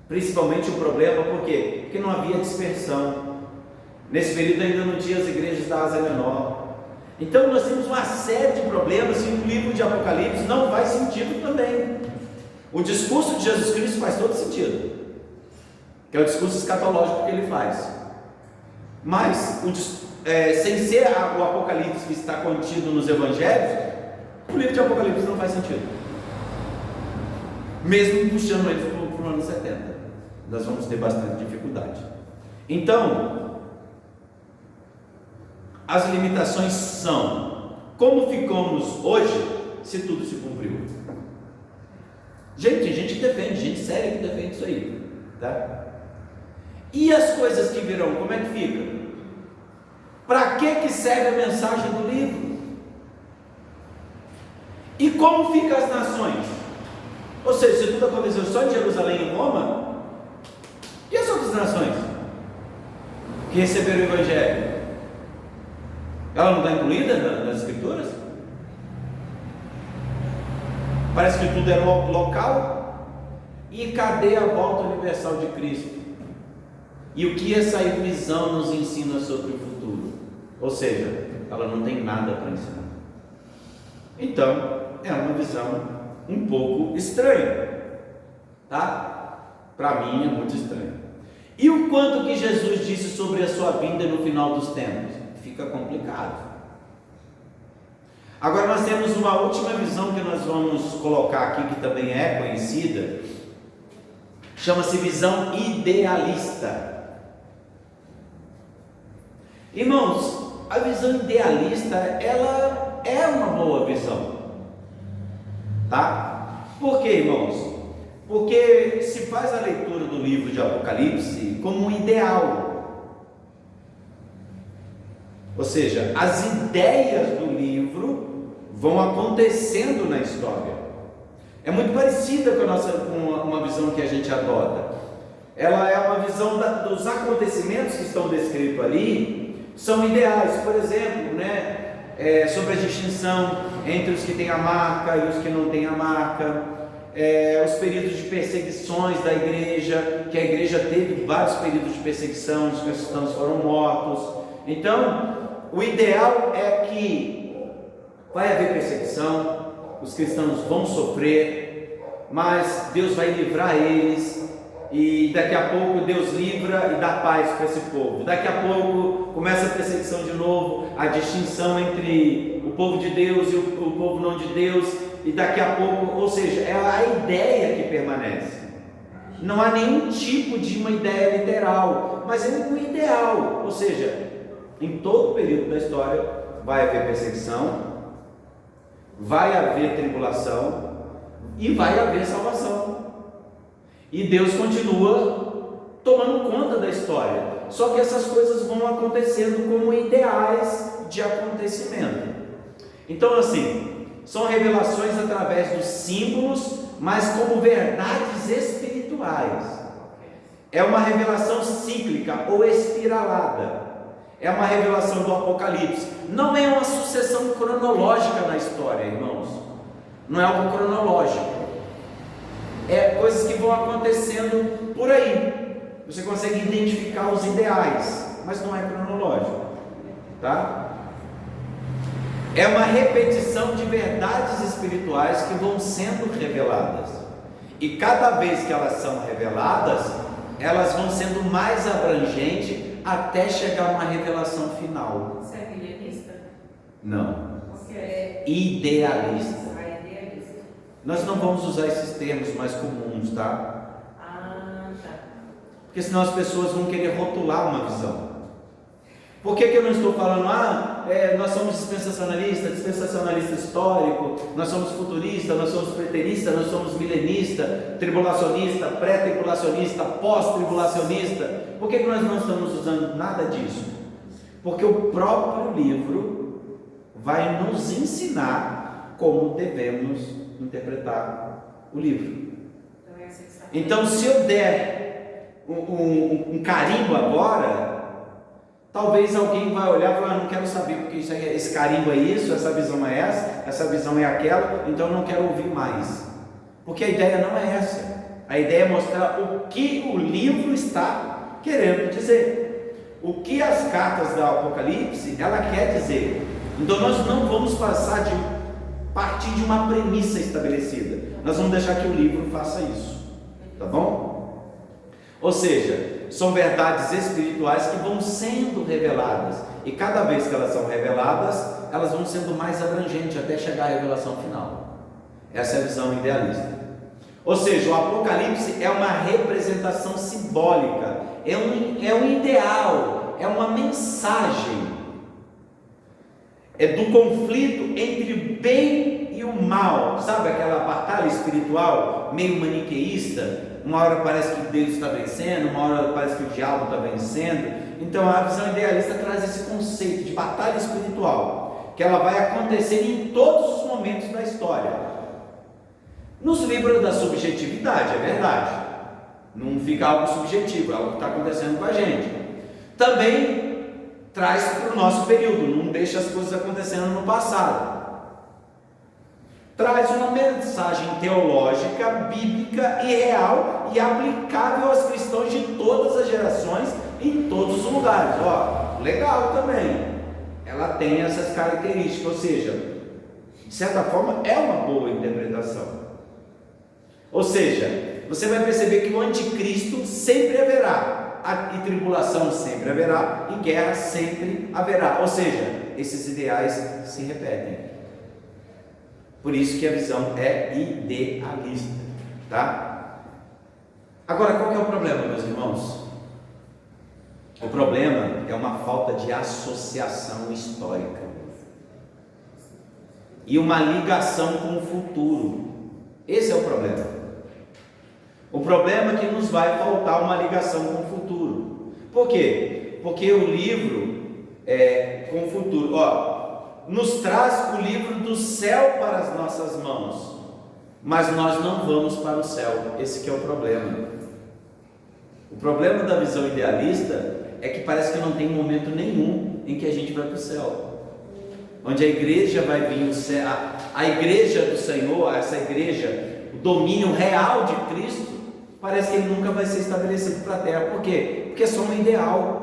principalmente o problema porque não havia dispersão. Nesse período ainda não tinha as igrejas da Ásia Menor. Então nós temos uma série de problemas e o livro de Apocalipse não faz sentido também. O discurso de Jesus Cristo faz todo sentido, que é o discurso escatológico que ele faz. Mas sem ser o Apocalipse que está contido nos Evangelhos, o livro de Apocalipse não faz sentido. Mesmo puxando eles para o ano 70, nós vamos ter bastante dificuldade. Então, as limitações são: como ficamos hoje se tudo se cumpriu? Gente, tem gente que defende, gente séria que defende isso aí, tá? E as coisas que virão, como é que fica? Para que serve a mensagem do livro? E como ficam as nações? Ou seja, se tudo aconteceu só em Jerusalém e em Roma, e as outras nações que receberam o Evangelho? Ela não está incluída nas Escrituras? Parece que tudo é local. E cadê a volta universal de Cristo? E o que essa visão nos ensina sobre o futuro? Ou seja, ela não tem nada para ensinar. Então, é uma visão um pouco estranho, tá? Para mim é muito estranho. E o quanto que Jesus disse sobre a sua vinda no final dos tempos? Fica complicado. Agora nós temos uma última visão que nós vamos colocar aqui, que também é conhecida, chama-se visão idealista. Irmãos, a visão idealista, ela é uma boa visão. Tá? Por quê, irmãos? Porque se faz a leitura do livro de Apocalipse como um ideal. Ou seja, as ideias do livro vão acontecendo na história. É muito parecida com uma visão que a gente adota. Ela é uma visão dos acontecimentos que estão descritos ali, são ideais. Por exemplo, sobre a distinção entre os que têm a marca e os que não têm a marca, os períodos de perseguições da igreja, que a igreja teve vários períodos de perseguição, os cristãos foram mortos. Então, o ideal é que vai haver perseguição, os cristãos vão sofrer, mas Deus vai livrar eles, e daqui a pouco Deus livra e dá paz para esse povo. Daqui a pouco começa a perseguição de novo, a distinção entre o povo de Deus e o povo não de Deus, e daqui a pouco, ou seja, é a ideia que permanece. Não há nenhum tipo de uma ideia literal, mas é um ideal. Ou seja, em todo o período da história vai haver perseguição, vai haver tribulação e vai haver salvação. E Deus continua tomando conta da história. Só que essas coisas vão acontecendo como ideais de acontecimento. Então, assim, são revelações através dos símbolos, mas como verdades espirituais. É uma revelação cíclica ou espiralada. É uma revelação do Apocalipse. Não é uma sucessão cronológica na história, irmãos. Não é algo cronológico. É coisas que vão acontecendo por aí. Você consegue identificar os ideais, mas não é cronológico, tá? É uma repetição de verdades espirituais que vão sendo reveladas. E cada vez que elas são reveladas, elas vão sendo mais abrangentes até chegar a uma revelação final. Você é milenista? Não. Você é Idealista. idealista. Nós não vamos usar esses termos mais comuns, tá? Tá. Porque senão as pessoas vão querer rotular uma visão. Por que eu não estou falando, nós somos dispensacionalista histórico, nós somos futurista, nós somos preterista, nós somos milenista, tribulacionista, pré-tribulacionista, pós-tribulacionista? Por que nós não estamos usando nada disso? Porque o próprio livro vai nos ensinar como devemos interpretar o livro. Então, se eu der um carimbo agora, talvez alguém vai olhar e falar, não quero saber, porque esse carimbo é isso, essa visão é essa visão é aquela, então eu não quero ouvir mais. Porque a ideia não é essa. A ideia é mostrar o que o livro está querendo dizer. O que as cartas do Apocalipse, ela quer dizer. Então nós não vamos partir de uma premissa estabelecida. Nós vamos deixar que o livro faça isso. Tá bom? Ou seja, são verdades espirituais que vão sendo reveladas, e cada vez que elas são reveladas, elas vão sendo mais abrangentes até chegar à revelação final. Essa é a visão idealista. Ou seja, o Apocalipse é uma representação simbólica, é um ideal, é uma mensagem, é do conflito entre o bem e o mal. Sabe aquela batalha espiritual meio maniqueísta? Uma hora parece que Deus está vencendo, uma hora parece que o diabo está vencendo. Então a visão idealista traz esse conceito de batalha espiritual, que ela vai acontecer em todos os momentos da história. Nos livra da subjetividade, é verdade. Não fica algo subjetivo, é algo que está acontecendo com a gente. Também traz para o nosso período, não deixa as coisas acontecendo no passado. Traz uma mensagem teológica, bíblica e real e aplicável aos cristãos de todas as gerações, em todos os lugares. Legal também. Ela tem essas características, ou seja, de certa forma é uma boa interpretação. Ou seja, você vai perceber que o anticristo sempre haverá, e tribulação sempre haverá, e guerra sempre haverá. Ou seja, esses ideais se repetem. Por isso que a visão é idealista, tá? Agora, qual que é o problema, meus irmãos? O problema é uma falta de associação histórica e uma ligação com o futuro. Esse é o problema. O problema é que nos vai faltar uma ligação com o futuro. Por quê? Porque o livro com o futuro, nos traz o livro do céu para as nossas mãos, mas nós não vamos para o céu. Esse que é o problema. O problema da visão idealista é que parece que não tem momento nenhum em que a gente vai para o céu, onde a igreja vai vir, a igreja do Senhor, essa igreja, o domínio real de Cristo, parece que ele nunca vai ser estabelecido para a terra. Por quê? Porque é só um ideal.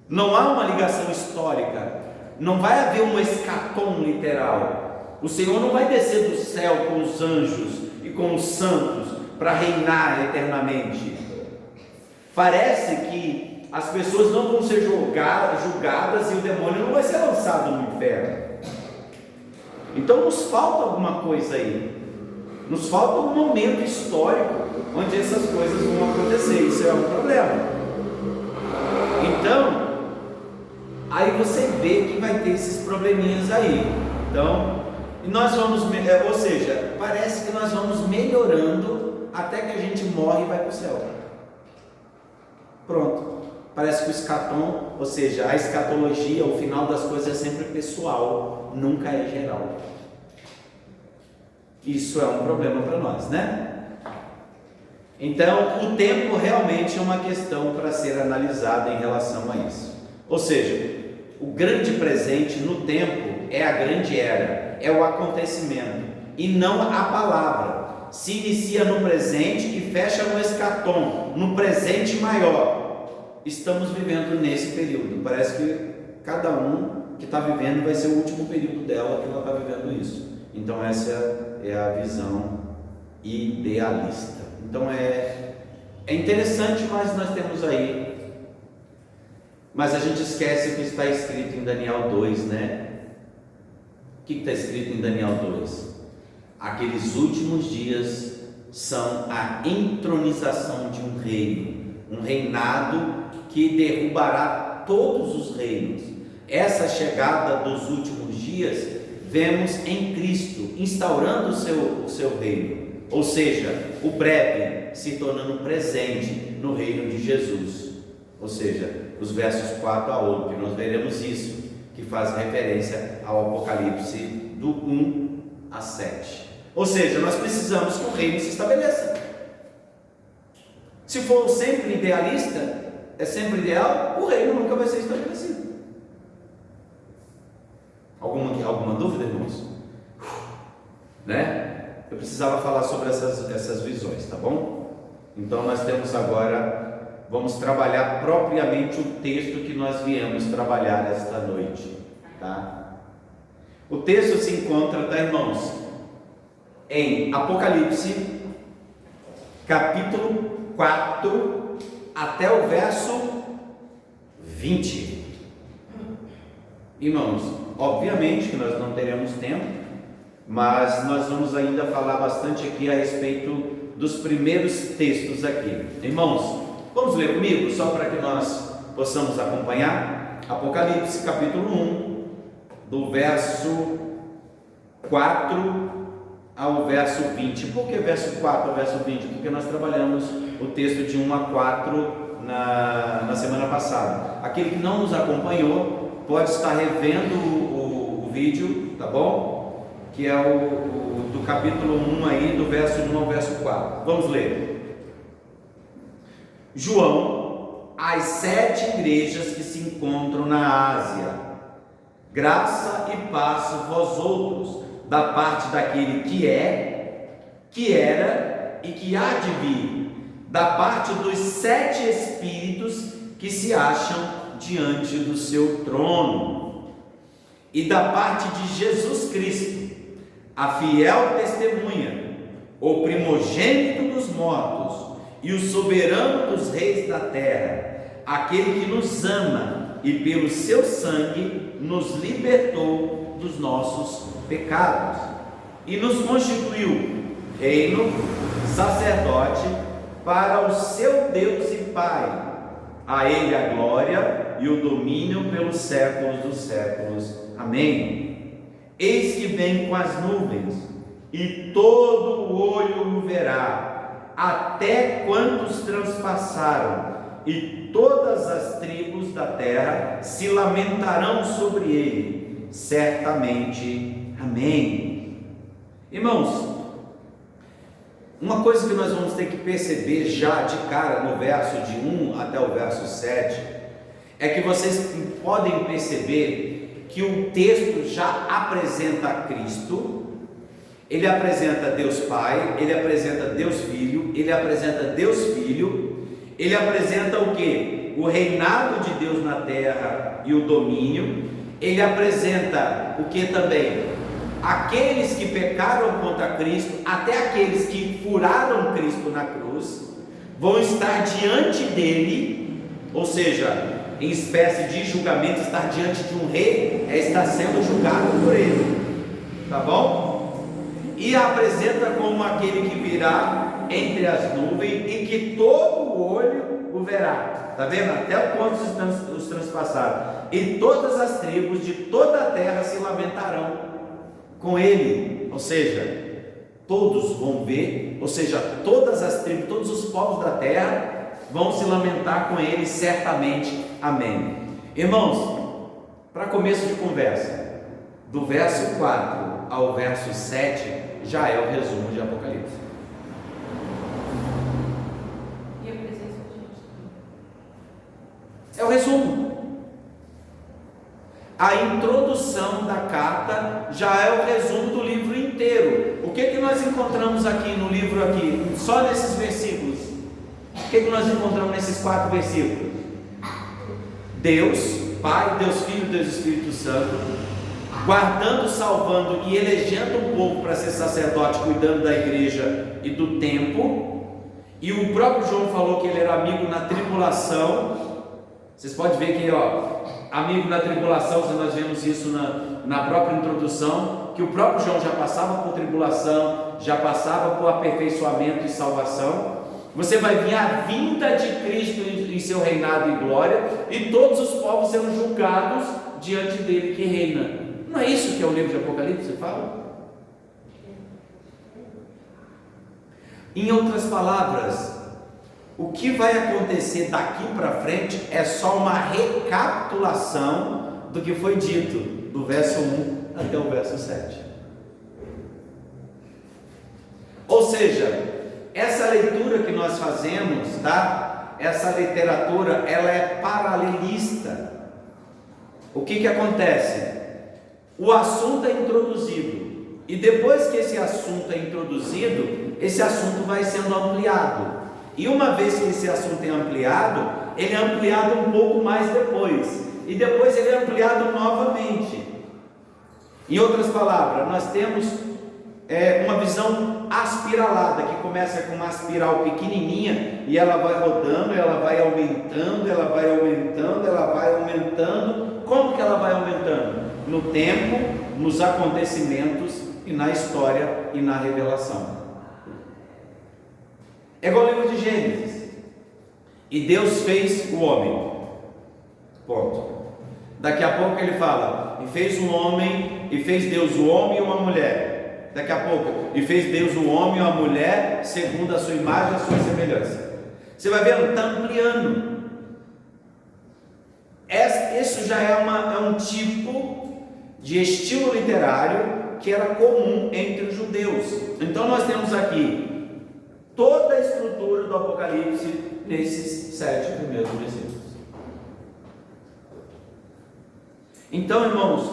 Não há uma ligação histórica. Não vai haver um escatom literal. O Senhor não vai descer do céu com os anjos e com os santos para reinar eternamente. Parece que as pessoas não vão ser julgadas e o demônio não vai ser lançado no inferno. Então nos falta alguma coisa aí. Nos falta um momento histórico onde essas coisas vão acontecer. Isso é um problema. Então, aí você vê que vai ter esses probleminhas aí. Então, nós vamos, ou seja, parece que nós vamos melhorando até que a gente morre e vai para o céu. Pronto. Parece que o escatom, ou seja, a escatologia, o final das coisas é sempre pessoal, nunca é geral. Isso é um problema para nós, né? Então, o tempo realmente é uma questão para ser analisada em relação a isso. Ou seja, o grande presente no tempo é a grande era, é o acontecimento, e não a palavra. Se inicia no presente e fecha no escatom, no presente maior. Estamos vivendo nesse período. Parece que cada um que está vivendo vai ser o último período dela que ela está vivendo isso. Então essa é a visão idealista. Então é interessante, mas nós temos aí. Mas a gente esquece o que está escrito em Daniel 2, né? O que está escrito em Daniel 2? Aqueles últimos dias são a entronização de um reino, um reinado que derrubará todos os reinos. Essa chegada dos últimos dias, vemos em Cristo, instaurando o seu reino, ou seja, o breve se tornando presente no reino de Jesus, ou seja, os versos 4 a 8, que nós veremos isso, que faz referência ao Apocalipse do 1 a 7, ou seja, nós precisamos que o reino se estabeleça. Se for sempre idealista, é sempre ideal, o reino nunca vai ser estabelecido. Alguma dúvida, irmãos? Né? Eu precisava falar sobre essas visões, tá bom? Então nós temos agora, vamos trabalhar propriamente o texto que nós viemos trabalhar esta noite, tá? O texto se encontra, tá, irmãos, em Apocalipse, capítulo 4, até o verso 20. Irmãos, obviamente que nós não teremos tempo, mas nós vamos ainda falar bastante aqui a respeito dos primeiros textos aqui. Irmãos, vamos ler comigo, só para que nós possamos acompanhar? Apocalipse capítulo 1, do verso 4 ao verso 20. Por que verso 4 ao verso 20? Porque nós trabalhamos o texto de 1 a 4 na semana passada. Aquele que não nos acompanhou pode estar revendo o vídeo, tá bom? Que é o do capítulo 1 aí, do verso 1 ao verso 4. Vamos ler. João, às 7 igrejas que se encontram na Ásia, graça e paz vós outros, da parte daquele que é, que era e que há de vir, da parte dos 7 espíritos que se acham diante do seu trono, e da parte de Jesus Cristo, a fiel testemunha, o primogênito dos mortos e o soberano dos reis da terra, aquele que nos ama e pelo seu sangue nos libertou dos nossos pecados e nos constituiu reino, sacerdote para o seu Deus e Pai. A ele a glória e o domínio pelos séculos dos séculos. Amém. Eis que vem com as nuvens, e todo o olho o verá, até quantos transpassaram, e todas as tribos da terra se lamentarão sobre ele, certamente. Amém. Irmãos, uma coisa que nós vamos ter que perceber já de cara no verso de 1 até o verso 7, é que vocês podem perceber que o texto já apresenta a Cristo, ele apresenta Deus Pai, ele apresenta Deus Filho, ele apresenta Deus Filho, ele apresenta o que? O reinado de Deus na terra e o domínio. Ele apresenta o que também? Aqueles que pecaram contra Cristo, até aqueles que furaram Cristo na cruz, vão estar diante dele, ou seja, em espécie de julgamento. Estar diante de um rei é estar sendo julgado por ele, tá bom? E apresenta como aquele que virá entre as nuvens e que todo o olho o verá. Está vendo? Até o ponto os transpassaram. E todas as tribos de toda a terra se lamentarão com ele. Ou seja, todos vão ver, ou seja, todas as tribos, todos os povos da terra vão se lamentar com ele, certamente. Amém. Irmãos, para começo de conversa, do verso 4 ao verso 7, já é o resumo de Apocalipse. E a presença de Jesus. É o resumo. A introdução da carta já é o resumo do livro inteiro. O que nós encontramos aqui no livro aqui, só nesses versículos? O que nós encontramos nesses 4 versículos? Deus Pai, Deus Filho, Deus Espírito Santo, guardando, salvando e elegendo um povo para ser sacerdote, cuidando da igreja e do templo. E o próprio João falou que ele era amigo na tribulação. Vocês podem ver que, amigo na tribulação, se nós vemos isso na própria introdução, que o próprio João já passava por tribulação, já passava por aperfeiçoamento e salvação. Você vai ver a vinda de Cristo em seu reinado e glória, e todos os povos serão julgados diante dele que reina. Não é isso que é o livro de Apocalipse fala? Em outras palavras, o que vai acontecer daqui para frente é só uma recapitulação do que foi dito do verso 1 até o verso 7. Ou seja, essa leitura que nós fazemos, tá? Essa literatura, ela é paralelista. O que acontece? O assunto é introduzido, e depois que esse assunto é introduzido, esse assunto vai sendo ampliado. E uma vez que esse assunto é ampliado, ele é ampliado um pouco mais depois, e depois ele é ampliado novamente. Em outras palavras, nós temos uma visão aspiralada, que começa com uma espiral pequenininha, e ela vai rodando, ela vai aumentando, ela vai aumentando, ela vai aumentando. Como que ela vai aumentando? No tempo, nos acontecimentos e na história e na revelação. É igual ao livro de Gênesis. E Deus fez o homem. Ponto. Daqui a pouco ele fala, e fez um homem, e fez Deus o homem e uma mulher. Daqui a pouco, e fez Deus o homem e uma mulher, segundo a sua imagem e a sua semelhança. Você vai ver, está ampliando. Isso já é um tipo de estilo literário que era comum entre os judeus. Então nós temos aqui toda a estrutura do Apocalipse nesses 7 primeiros versículos. Então, irmãos,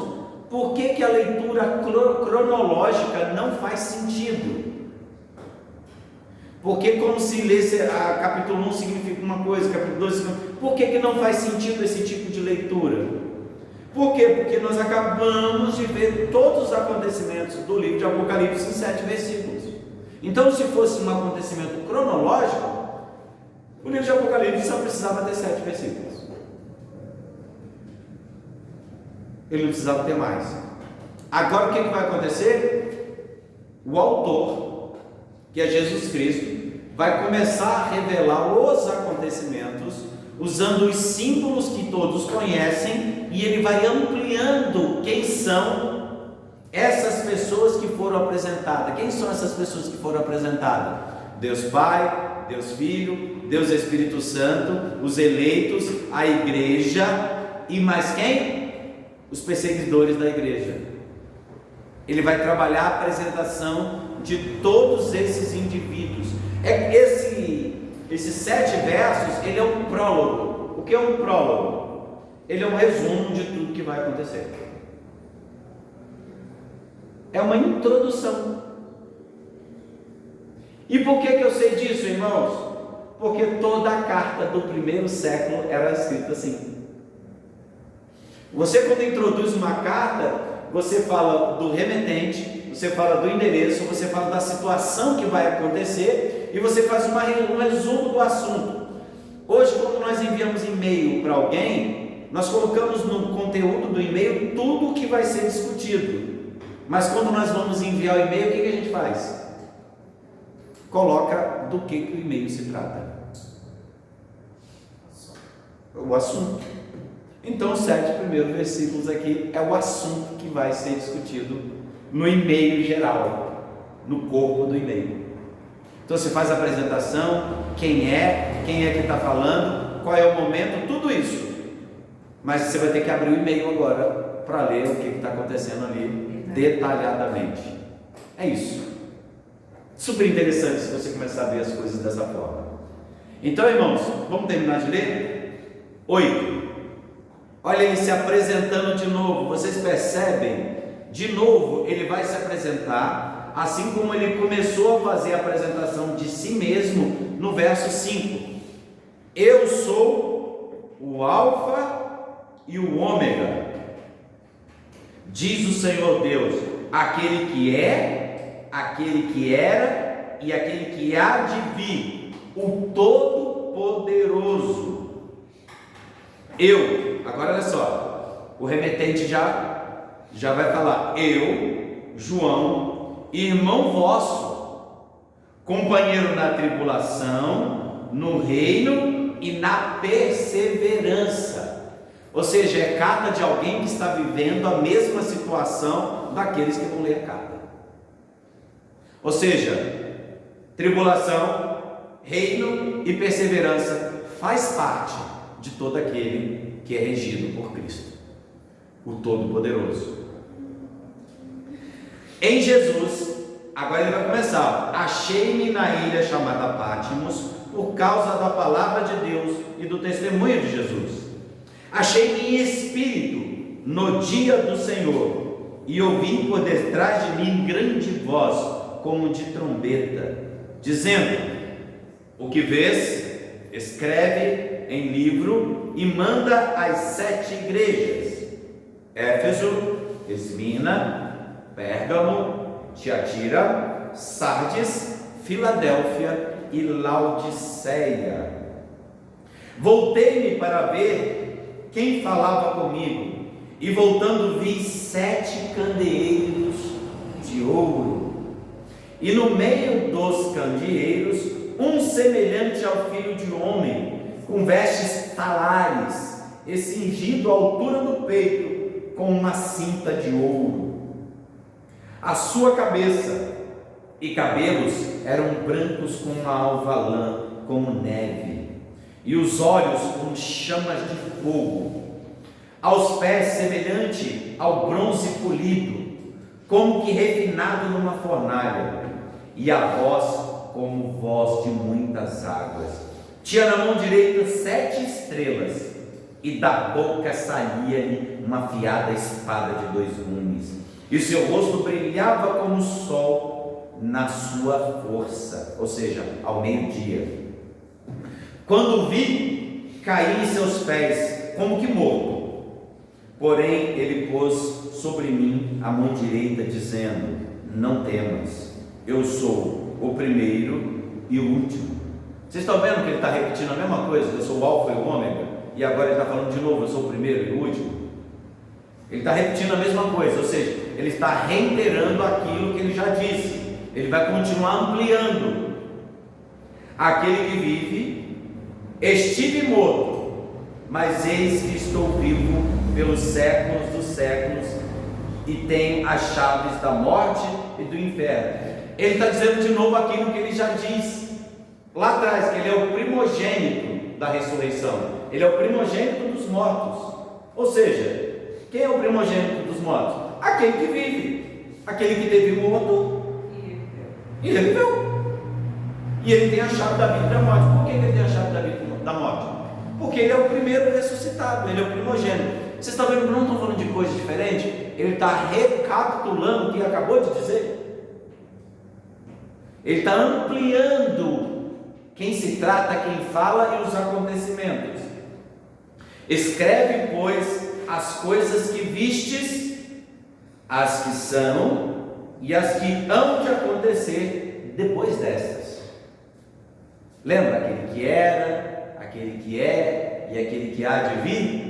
por que a leitura cronológica não faz sentido? Porque como se lesse capítulo 1 significa uma coisa, capítulo 2 significa... Por que não faz sentido esse tipo de leitura? Por quê? Porque nós acabamos de ver todos os acontecimentos do livro de Apocalipse em 7 versículos. Então, se fosse um acontecimento cronológico, o livro de Apocalipse só precisava ter 7 versículos. Ele não precisava ter mais. Agora o que vai acontecer? O autor, que é Jesus Cristo, vai começar a revelar os acontecimentos usando os símbolos que todos conhecem, e ele vai ampliando quem são essas pessoas que foram apresentadas. Quem são essas pessoas que foram apresentadas? Deus Pai, Deus Filho, Deus Espírito Santo, os eleitos, a igreja, e mais quem? Os perseguidores da igreja. Ele vai trabalhar a apresentação de todos esses indivíduos. Esses 7 versos, ele é um prólogo. O que é um prólogo? Ele é um resumo de tudo que vai acontecer. É uma introdução. E por que eu sei disso, irmãos? Porque toda a carta do primeiro século era escrita assim. Você, quando introduz uma carta, você fala do remetente, você fala do endereço, você fala da situação que vai acontecer, e você faz um resumo do assunto. Hoje, quando nós enviamos e-mail para alguém, nós colocamos no conteúdo do e-mail tudo o que vai ser discutido. Mas quando nós vamos enviar o e-mail, o que a gente faz? coloca do que o e-mail se trata. O assunto. Então, os 7 primeiros versículos aqui é o assunto que vai ser discutido no e-mail geral, no corpo do e-mail. Então, você faz a apresentação, quem é que está falando, qual é o momento, tudo isso. Mas você vai ter que abrir o e-mail agora para ler o que está acontecendo ali detalhadamente. É isso. Super interessante se você começar a ver as coisas dessa forma. Então, irmãos, vamos terminar de ler? 8. Olha ele se apresentando de novo. Vocês percebem? De novo ele vai se apresentar, assim como ele começou a fazer a apresentação de si mesmo no verso 5. Eu sou o Alfa e o Ômega, diz o Senhor Deus, aquele que é, aquele que era e aquele que há de vir, o Todo-Poderoso. Eu, agora olha só, o remetente já vai falar, eu, João, irmão vosso, companheiro na tribulação, no reino e na perseverança. Ou seja, é carta de alguém que está vivendo a mesma situação daqueles que vão ler a carta. Ou seja, tribulação, reino e perseverança faz parte de todo aquele que é regido por Cristo, o Todo-Poderoso. Em Jesus, agora ele vai começar. Achei-me na ilha chamada Patmos por causa da palavra de Deus e do testemunho de Jesus. Achei-me em espírito no dia do Senhor e ouvi por detrás de mim grande voz, como de trombeta, dizendo: o que vês, escreve em livro e manda às 7 igrejas: Éfeso, Esmina, Pérgamo, Tiatira, Sardes, Filadélfia e Laodiceia. Voltei-me para ver quem falava comigo, e voltando vi 7 candeeiros de ouro, e no meio dos candeeiros um semelhante ao filho de homem, com vestes talares, e cingido à altura do peito com uma cinta de ouro. A sua cabeça e cabelos eram brancos como uma alva lã, como neve, e os olhos como chamas de fogo, aos pés semelhante ao bronze polido, como que refinado numa fornalha, e a voz como voz de muitas águas. Tinha na mão direita 7 estrelas, e da boca saía-lhe uma afiada espada de 2 gumes, e o seu rosto brilhava como o sol na sua força, ou seja, ao meio-dia. Quando o vi, caí em seus pés como que morto. Porém ele pôs sobre mim a mão direita, dizendo: não temas, eu sou o primeiro e o último. Vocês estão vendo que ele está repetindo a mesma coisa? Eu sou o Alfa e o Ômega, e agora ele está falando de novo: eu sou o primeiro e o último. Ele está repetindo a mesma coisa, ou seja, ele está reiterando aquilo que ele já disse. Ele vai continuar ampliando. Aquele que vive, estive morto, mas eis que estou vivo pelos séculos dos séculos, e tenho as chaves da morte e do inferno. Ele está dizendo de novo aquilo que ele já disse lá atrás, que ele é o primogênito da ressurreição, ele é o primogênito dos mortos. Ou seja, quem é o primogênito dos mortos? Aquele que vive, aquele que teve morto e reviveu. E ele tem a chave da vida e da morte. Por que ele tem a chave da vida e da morte? Porque ele é o primeiro ressuscitado, ele é o primogênito. Vocês estão vendo que não estão falando de coisa diferente? Ele está recapitulando o que ele acabou de dizer. Ele está ampliando quem se trata, quem fala e os acontecimentos. Escreve, pois, as coisas que vistes, as que são e as que hão de acontecer depois destas. Lembra aquele que era, aquele que é e aquele que há de vir?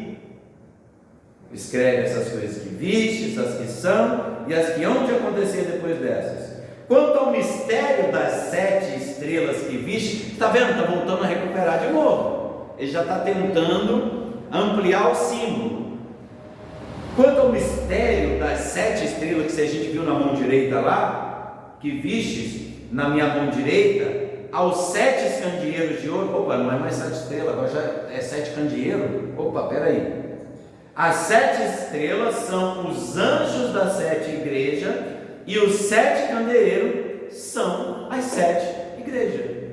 Escreve essas coisas que vistes, as que são e as que hão de acontecer depois dessas. Quanto ao mistério das 7 estrelas que viste, está vendo? Está voltando a recuperar de novo. Ele já está tentando ampliar o símbolo. Quanto ao mistério das 7 estrelas que a gente viu na mão direita lá, que vistes na minha mão direita, aos 7 candeeiros de ouro. Opa, não é mais 7 estrelas, agora já é 7 candeeiros. Opa, peraí. As 7 estrelas são os anjos das 7 igrejas, e os 7 candeeiros são as 7 igrejas.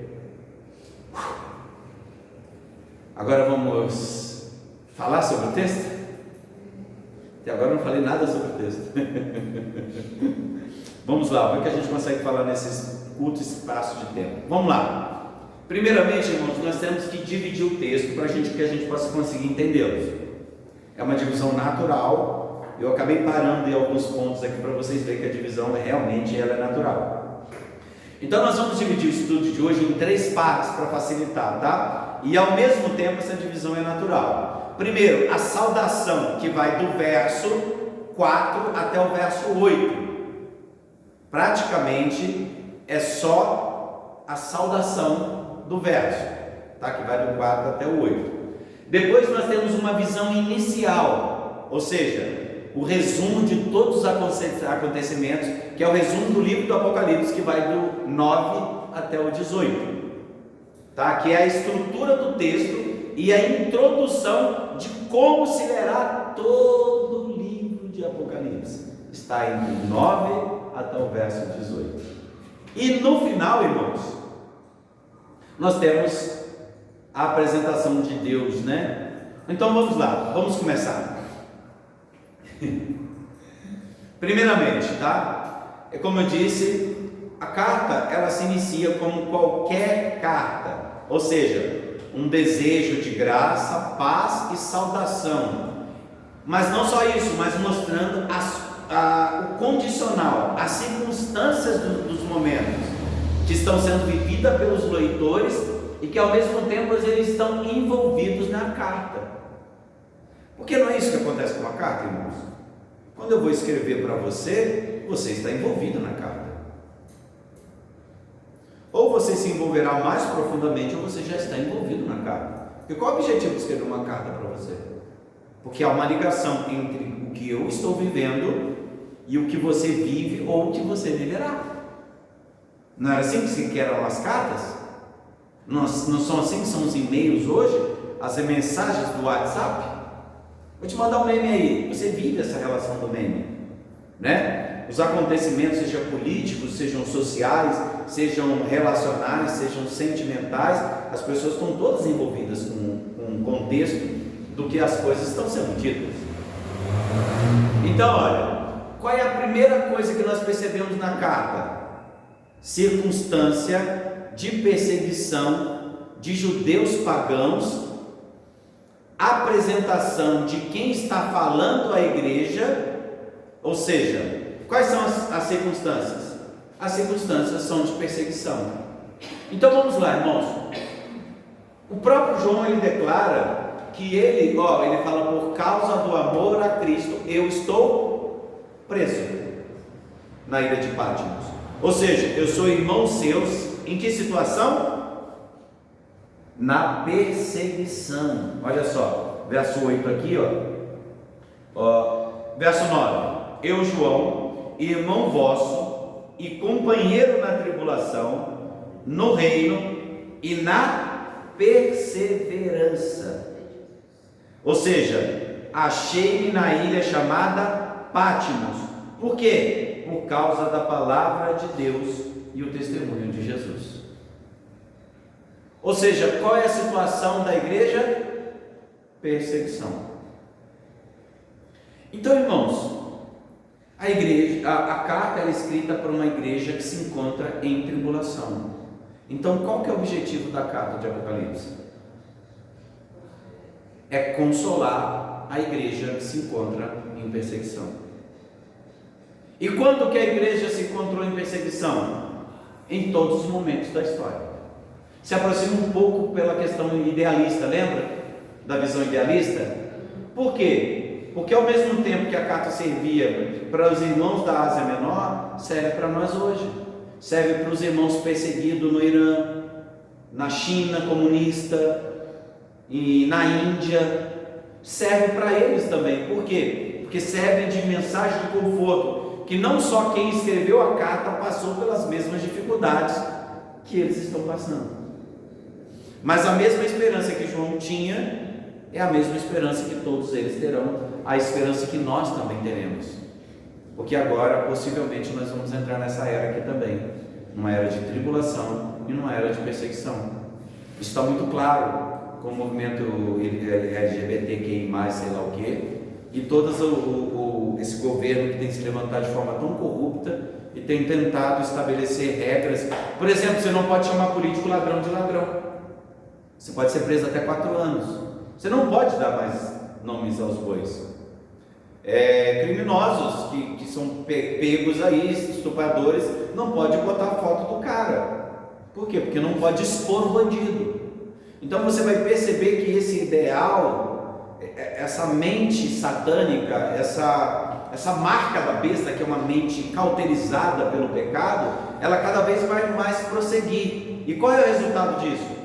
Agora vamos falar sobre o texto? Até agora eu não falei nada sobre o texto. Vamos lá, ver o que a gente consegue falar nesses curtos espaços de tempo. Vamos lá. Primeiramente, irmãos, nós temos que dividir o texto para que a gente possa conseguir entendê-los. É uma divisão natural. Eu acabei parando em alguns pontos aqui para vocês verem que a divisão realmente ela é natural. Então nós vamos dividir o estudo de hoje em 3 partes para facilitar, tá? E ao mesmo tempo essa divisão é natural. Primeiro, a saudação, que vai do verso 4 até o verso 8. Praticamente é só a saudação do verso, tá? Que vai do 4 até o 8. Depois nós temos uma visão inicial, ou seja, o resumo de todos os acontecimentos, que é o resumo do livro do Apocalipse, que vai do 9 até o 18, tá? Que é a estrutura do texto e a introdução de como se lerá todo o livro de Apocalipse. Está entre o 9 até o verso 18. E no final, irmãos, nós temos a apresentação de Deus, né? Então vamos lá, vamos começar. Primeiramente, tá? É como eu disse, a carta ela se inicia como qualquer carta, ou seja, um desejo de graça, paz e saudação. Mas não só isso, mas mostrando o condicional, as circunstâncias dos momentos que estão sendo vividas pelos leitores e que ao mesmo tempo eles estão envolvidos na carta. Porque não é isso que acontece com a carta, irmãos? Quando eu vou escrever para você, você está envolvido na carta. Ou você se envolverá mais profundamente, ou você já está envolvido na carta. E qual é o objetivo de escrever uma carta para você? Porque há uma ligação entre o que eu estou vivendo e o que você vive ou o que você viverá. Não era assim que se eram as cartas? Não são assim que são os e-mails hoje? As mensagens do WhatsApp? Vou te mandar um meme aí. Você vive essa relação do meme, né? Os acontecimentos, sejam políticos, sejam sociais, sejam relacionais, sejam sentimentais, as pessoas estão todas envolvidas com um contexto do que as coisas estão sendo ditas. Então, olha, qual é a primeira coisa que nós percebemos na carta? Circunstância de perseguição de judeus pagãos, apresentação de quem está falando à igreja, ou seja, quais são as circunstâncias? As circunstâncias são de perseguição. Então vamos lá, irmãos. O próprio João ele declara que ele fala, por causa do amor a Cristo, eu estou preso na ilha de Patmos. Ou seja, eu sou irmão seus, em que situação? Na perseguição. Olha só, verso 8 aqui, verso 9. Eu, João, irmão vosso e companheiro na tribulação, no reino e na perseverança. Ou seja, achei-me na ilha chamada Patmos. Por quê? Por causa da palavra de Deus e o testemunho de Jesus. Ou seja, qual é a situação da igreja? Perseguição. Então, irmãos, a carta é escrita para uma igreja que se encontra em tribulação. Então, qual que é o objetivo da carta de Apocalipse? É consolar a igreja que se encontra em perseguição. E quando que a igreja se encontrou em perseguição? Em todos os momentos da história. Se aproxima um pouco pela questão idealista, lembra? Da visão idealista? Por quê? Porque ao mesmo tempo que a carta servia para os irmãos da Ásia Menor, serve para nós hoje. serve para os irmãos perseguidos no Irã, na China comunista e na Índia. Serve para eles também. Por quê? Porque serve de mensagem de conforto, que não só quem escreveu a carta passou pelas mesmas dificuldades que eles estão passando, mas a mesma esperança que João tinha é a mesma esperança que todos eles terão, a esperança que nós também teremos, porque agora possivelmente nós vamos entrar nessa era aqui também, numa era de tribulação e numa era de perseguição. Isso está muito claro com o movimento LGBTQI+, sei lá o que, e todo esse governo que tem se levantado de forma tão corrupta e tem tentado estabelecer regras. Por exemplo, você não pode chamar político ladrão de ladrão, você pode ser preso até 4 anos, você não pode dar mais nomes aos bois. Criminosos que são pegos aí, estupradores, não pode botar foto do cara. Por quê? Porque não pode expor o bandido. Então você vai perceber que esse ideal, essa mente satânica, essa marca da besta, que é uma mente cauterizada pelo pecado, ela cada vez vai mais prosseguir. E qual é o resultado disso?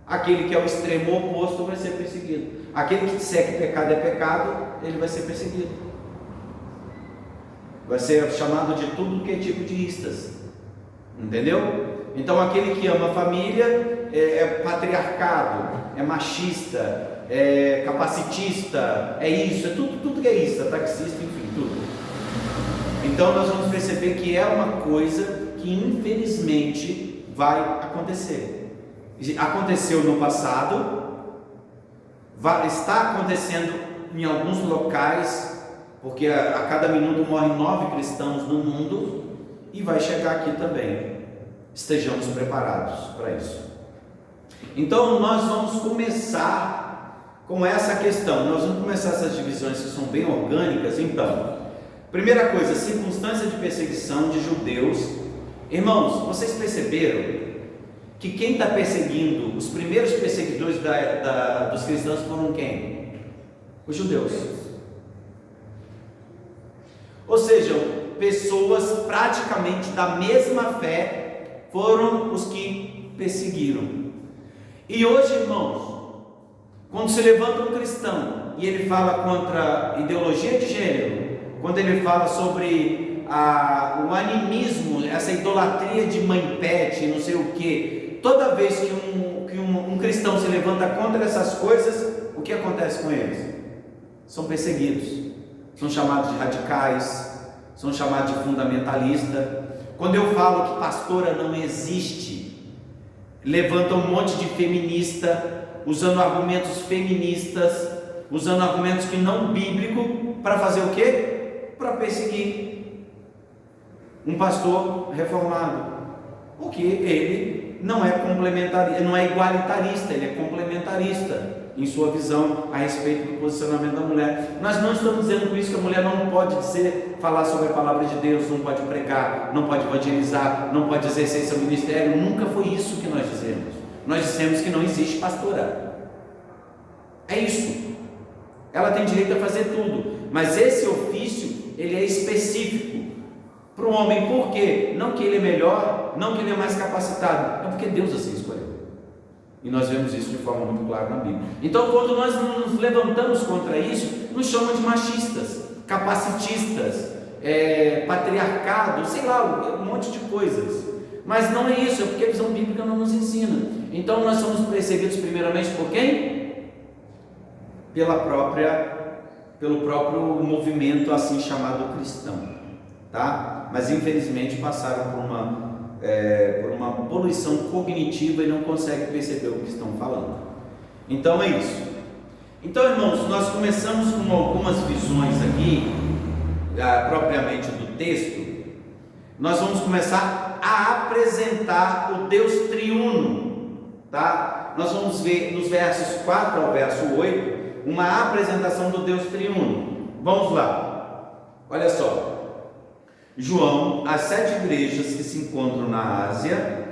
Aquele que é o extremo oposto vai ser perseguido. Aquele que disser que pecado é pecado, ele vai ser perseguido. Vai ser chamado de tudo que é tipo de istas. Entendeu? Então aquele que ama a família é patriarcado, é machista, é capacitista, é isso, é tudo que é isso, é taxista, enfim, tudo. Então nós vamos perceber que é uma coisa que infelizmente vai acontecer. Aconteceu no passado, está acontecendo em alguns locais, porque a cada minuto morrem 9 cristãos no mundo, e vai chegar aqui também. Estejamos preparados para isso. Então nós vamos começar com essa questão, nós vamos começar essas divisões que são bem orgânicas. Então, primeira coisa, circunstância de perseguição de judeus. Irmãos, vocês perceberam que quem está perseguindo, os primeiros perseguidores dos cristãos foram quem? Os judeus. Ou seja, pessoas praticamente da mesma fé foram os que perseguiram. E hoje, irmãos, quando se levanta um cristão e ele fala contra a ideologia de gênero, quando ele fala sobre o animismo, essa idolatria de mãe pet, não sei o que, toda vez que um cristão se levanta contra essas coisas, o que acontece com eles? São perseguidos, são chamados de radicais, são chamados de fundamentalista. Quando eu falo que pastora não existe, levanta um monte de feminista, usando argumentos feministas, usando argumentos que não bíblicos, para fazer o quê? Para perseguir um pastor reformado, porque ele não é complementarista, não é igualitarista, ele é complementarista em sua visão a respeito do posicionamento da mulher. Nós não estamos dizendo com isso que a mulher não pode falar sobre a palavra de Deus, não pode pregar, não pode evangelizar, não pode exercer seu ministério. Nunca foi isso que nós dizemos. Nós dissemos que não existe pastora. É isso. Ela tem direito a fazer tudo, mas esse ofício ele é específico para o homem. Por quê? Não que ele é melhor, não que ele é mais capacitado, é porque Deus assim escolheu. E nós vemos isso de forma muito clara na Bíblia. Então, quando nós nos levantamos contra isso, nos chamam de machistas, capacitistas, patriarcado, sei lá, um monte de coisas. Mas não é isso, é porque a visão bíblica não nos ensina. Então, nós somos perseguidos primeiramente por quem? Pelo próprio movimento assim chamado cristão, tá? Mas infelizmente passaram por uma poluição cognitiva e não conseguem perceber o que estão falando. Então é isso. Então, irmãos, nós começamos com algumas visões aqui, propriamente do texto. Nós vamos começar a apresentar o Deus triuno, tá? Nós vamos ver nos versos 4 ao verso 8 uma apresentação do Deus triuno. Vamos lá, olha só. João, às 7 igrejas que se encontram na Ásia,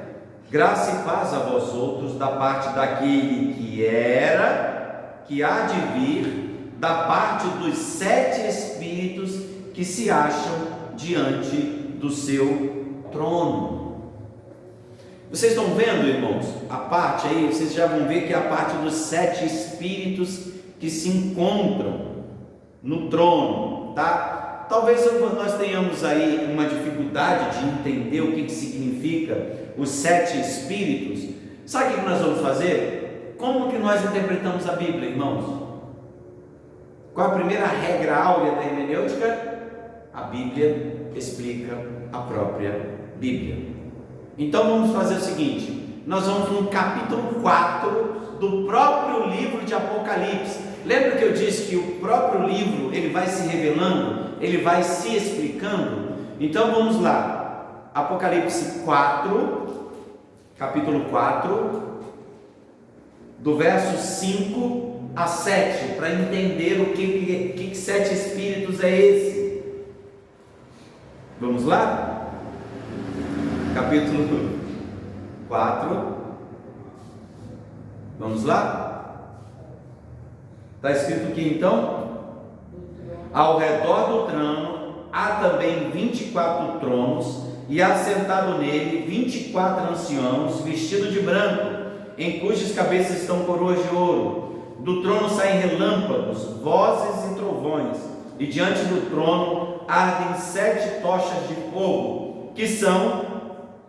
graça e paz a vós outros, da parte daquele que era, que há de vir, da parte dos 7 espíritos que se acham diante do seu trono. Vocês estão vendo, irmãos, a parte aí, vocês já vão ver que é a parte dos 7 espíritos que se encontram no trono, tá? Talvez nós tenhamos aí uma dificuldade de entender o que significa os 7 espíritos. Sabe o que nós vamos fazer? Como que nós interpretamos a Bíblia, irmãos? Qual a primeira regra áurea da hermenêutica? A Bíblia explica a própria Bíblia. Então vamos fazer o seguinte: nós vamos no capítulo 4 do próprio livro de Apocalipse. Lembra que eu disse que o próprio livro ele vai se revelando, ele vai se explicando? Então vamos lá, Apocalipse 4, capítulo 4, do verso 5 a 7, para entender o que 7 espíritos é esse. Vamos lá? Capítulo 4, vamos lá? Está escrito aqui então: ao redor do trono há também 24 tronos, e assentado nele 24 anciãos, vestidos de branco, em cujas cabeças estão coroas de ouro. Do trono saem relâmpagos, vozes e trovões, e diante do trono ardem 7 tochas de fogo, que são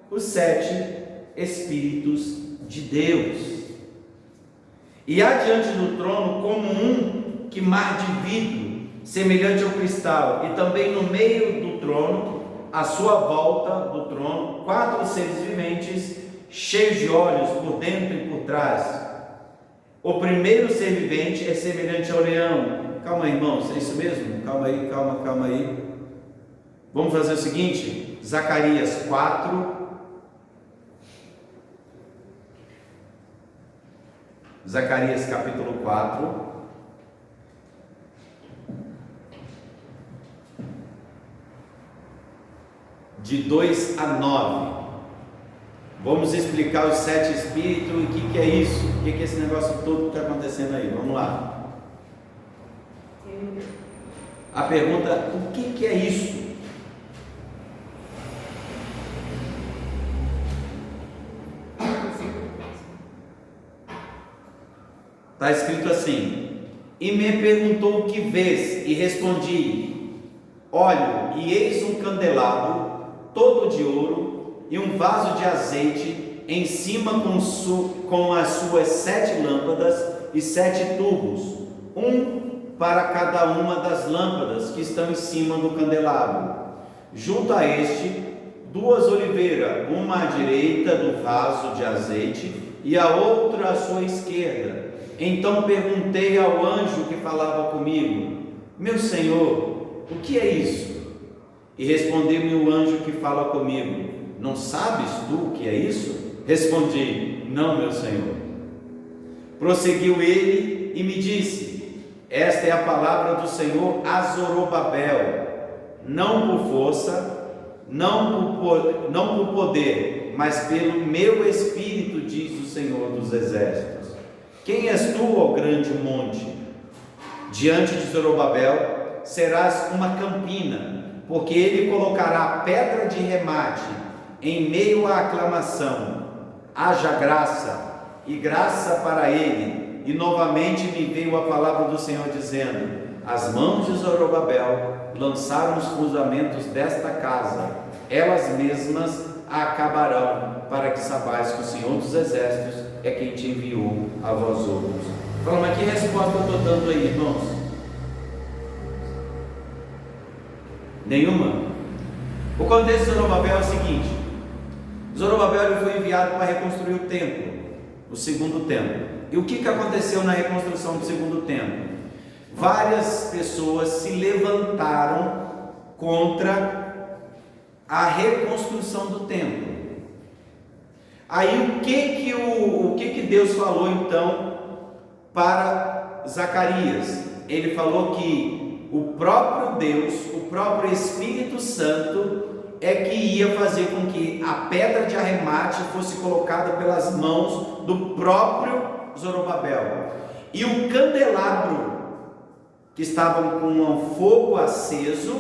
os 7 Espíritos de Deus. E há diante do trono como um quimar de vidro, semelhante ao cristal, e também no meio do trono, à sua volta do trono, 4 seres viventes, cheios de olhos por dentro e por trás. O primeiro ser vivente é semelhante ao leão. Calma aí, irmãos, é isso mesmo? Calma aí, calma aí. Vamos fazer o seguinte: Zacarias 4. Zacarias capítulo 4, de 2 a 9. Vamos explicar os 7 espíritos e o que é isso, o que é esse negócio todo que está acontecendo aí. Vamos lá. A pergunta: o que é isso? Está escrito assim: e me perguntou o que vês, e respondi: olho, e eis um candelabro todo de ouro, e um vaso de azeite em cima com as suas 7 lâmpadas e 7 tubos, um para cada uma das lâmpadas que estão em cima do candelabro. Junto a este, 2 oliveiras, uma à direita do vaso de azeite e a outra à sua esquerda. Então perguntei ao anjo que falava comigo: meu Senhor, o que é isso? E respondeu-me o anjo que fala comigo: não sabes tu o que é isso? Respondi: não, meu Senhor. Prosseguiu ele e me disse: esta é a palavra do Senhor a Zorobabel, não por força, não por poder, mas pelo meu espírito, diz o Senhor dos exércitos. Quem és tu, ó grande monte? Diante de Zorobabel serás uma campina, porque ele colocará a pedra de remate em meio à aclamação. Haja graça, e graça para ele. E novamente me veio a palavra do Senhor dizendo: as mãos de Zorobabel lançaram os fundamentos desta casa, elas mesmas a acabarão, para que saibais que o Senhor dos exércitos é quem te enviou a vós outros. Fala, mas que resposta eu estou dando aí, irmãos? Nenhuma? O contexto de Zorobabel é o seguinte: Zorobabel foi enviado para reconstruir o templo, o segundo templo. E o que aconteceu na reconstrução do segundo templo? Várias pessoas se levantaram contra a reconstrução do templo. Aí o que Deus falou então para Zacarias? Ele falou que o próprio Deus, o próprio Espírito Santo é que ia fazer com que a pedra de arremate fosse colocada pelas mãos do próprio Zorobabel, e o candelabro que estava com um fogo aceso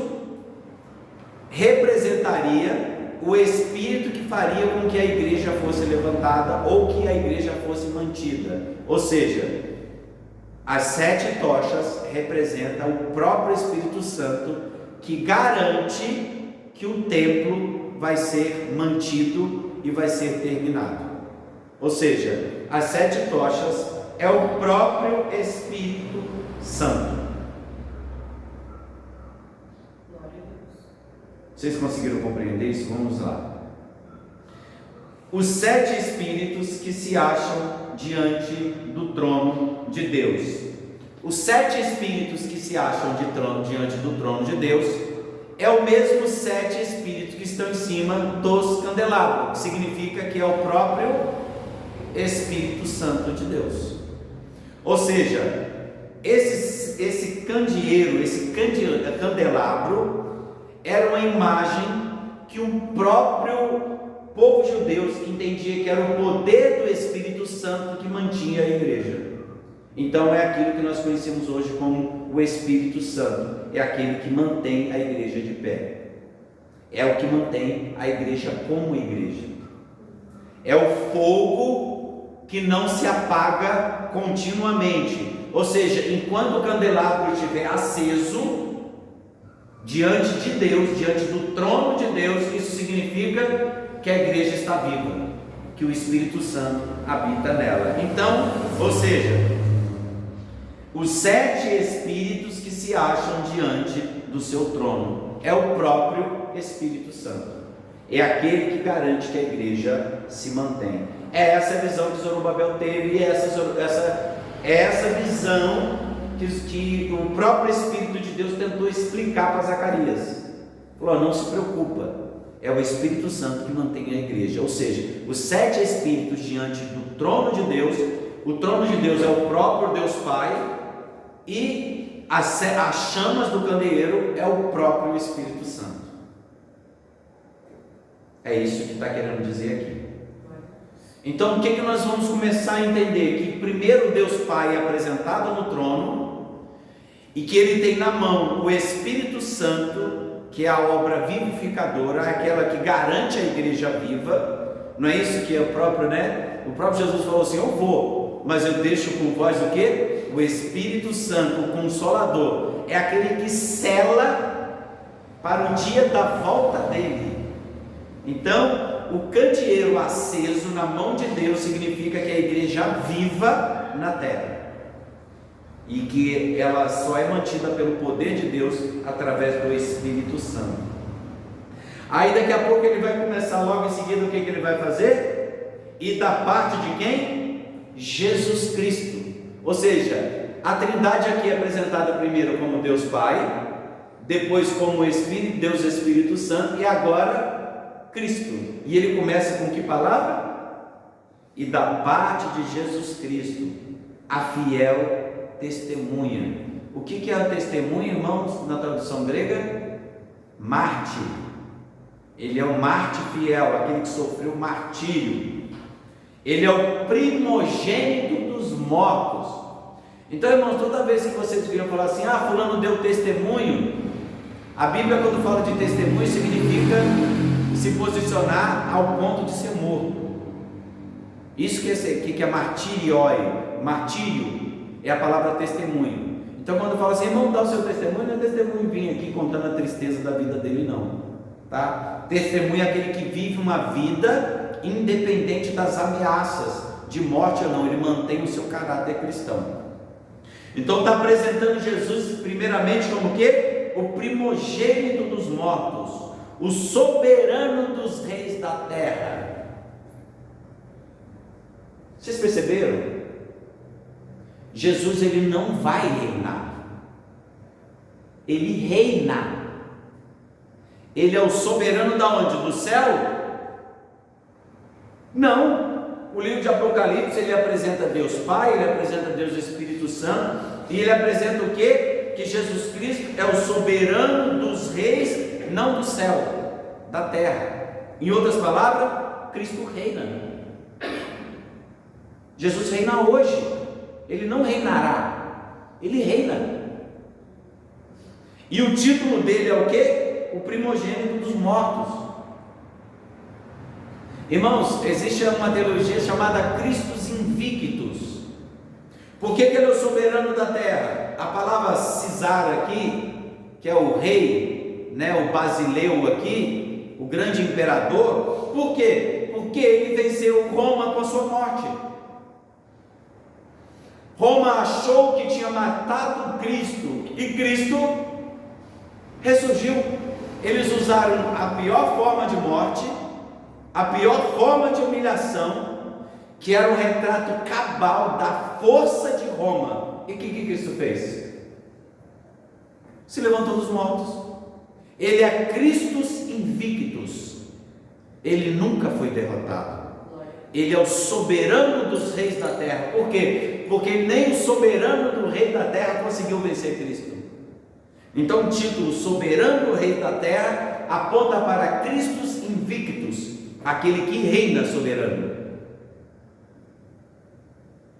representaria o Espírito que faria com que a igreja fosse levantada ou que a igreja fosse mantida. Ou seja, as 7 tochas representam o próprio Espírito Santo que garante que o templo vai ser mantido e vai ser terminado. Ou seja, as 7 tochas é o próprio Espírito Santo. Vocês conseguiram compreender isso? Vamos lá. Os 7 espíritos que se acham diante do trono de Deus. Os 7 espíritos que se acham diante do trono de Deus é o mesmo 7 espíritos que estão em cima dos candelabros, que significa que é o próprio Espírito Santo de Deus. Ou seja, esse candeeiro, esse candelabro era uma imagem que o próprio povo judeu entendia que era o poder do Espírito Santo que mantinha a igreja. Então é aquilo que nós conhecemos hoje como o Espírito Santo, é aquele que mantém a igreja de pé, é o que mantém a igreja como igreja, é o fogo que não se apaga continuamente. Ou seja, enquanto o candelabro estiver aceso diante de Deus, diante do trono de Deus, isso significa que a igreja está viva, que o Espírito Santo habita nela. Então, ou seja, os 7 espíritos que se acham diante do seu trono é o próprio Espírito Santo, é aquele que garante que a igreja se mantém. É essa visão que Zorobabel teve, e essa visão que o próprio Espírito de Deus tentou explicar para Zacarias. Falou: não se preocupa, é o Espírito Santo que mantém a igreja. Ou seja, os 7 espíritos diante do trono de Deus, o trono de Deus é o próprio Deus Pai, e as chamas do candeeiro é o próprio Espírito Santo. É isso que está querendo dizer aqui. Então, o que nós vamos começar a entender? Que primeiro Deus Pai é apresentado no trono, e que Ele tem na mão o Espírito Santo, que é a obra vivificadora, aquela que garante a igreja viva. Não é isso que é o próprio, né? O próprio Jesus falou assim: eu vou, mas eu deixo com vós o quê? O Espírito Santo, o Consolador, é aquele que sela para o dia da volta dele. Então, o candeeiro aceso na mão de Deus significa que a igreja viva na terra, e que ela só é mantida pelo poder de Deus através do Espírito Santo. Aí daqui a pouco ele vai começar logo em seguida o que ele vai fazer? E da parte de quem? Jesus Cristo. Ou seja, a Trindade aqui é apresentada primeiro como Deus Pai, depois como Espírito, Deus Espírito Santo, e agora Cristo. E ele começa com que palavra? E da parte de Jesus Cristo, a fiel testemunha. O que é a testemunha, irmãos, na tradução grega? Mártir. Ele é o mártir fiel, aquele que sofreu martírio. Ele é o primogênito dos mortos. Então, irmãos, toda vez que vocês viram falar assim: ah, fulano deu testemunho, a Bíblia, quando fala de testemunho, significa se posicionar ao ponto de ser morto. Isso que é martirioi. Martírio é a palavra testemunho. Então, quando fala assim: irmão, dá o seu testemunho, não é testemunho vir aqui contando a tristeza da vida dele, não, tá? Testemunho é aquele que vive uma vida independente das ameaças de morte ou não, ele mantém o seu caráter cristão. Então está apresentando Jesus primeiramente como o quê? O primogênito dos mortos, o soberano dos reis da terra. Vocês perceberam? Jesus, ele não vai reinar, ele reina. Ele é o soberano da onde? Do céu? Não. O livro de Apocalipse, ele apresenta Deus Pai, ele apresenta Deus Espírito Santo, e ele apresenta o quê? Que Jesus Cristo é o soberano dos reis, não do céu, da terra. Em outras palavras, Cristo reina. Jesus reina hoje, ele não reinará, ele reina. E o título dele é o quê? O primogênito dos mortos. Irmãos, existe uma teologia chamada Christus Invictus. Por que ele é o soberano da terra? A palavra Cisar aqui, que é o rei, o Basileu aqui, o grande imperador, por quê? Porque ele venceu Roma com a sua morte. Roma achou que tinha matado Cristo, e Cristo ressurgiu. Eles usaram a pior forma de morte, a pior forma de humilhação, que era um retrato cabal da força de Roma. E o que Cristo fez? Se levantou dos mortos. Ele é Christus Invictus. Ele nunca foi derrotado. Ele é o soberano dos reis da terra. Por quê? Porque nem o soberano do rei da terra conseguiu vencer Cristo. Então o título soberano rei da terra aponta para Christus Invictus, aquele que reina soberano.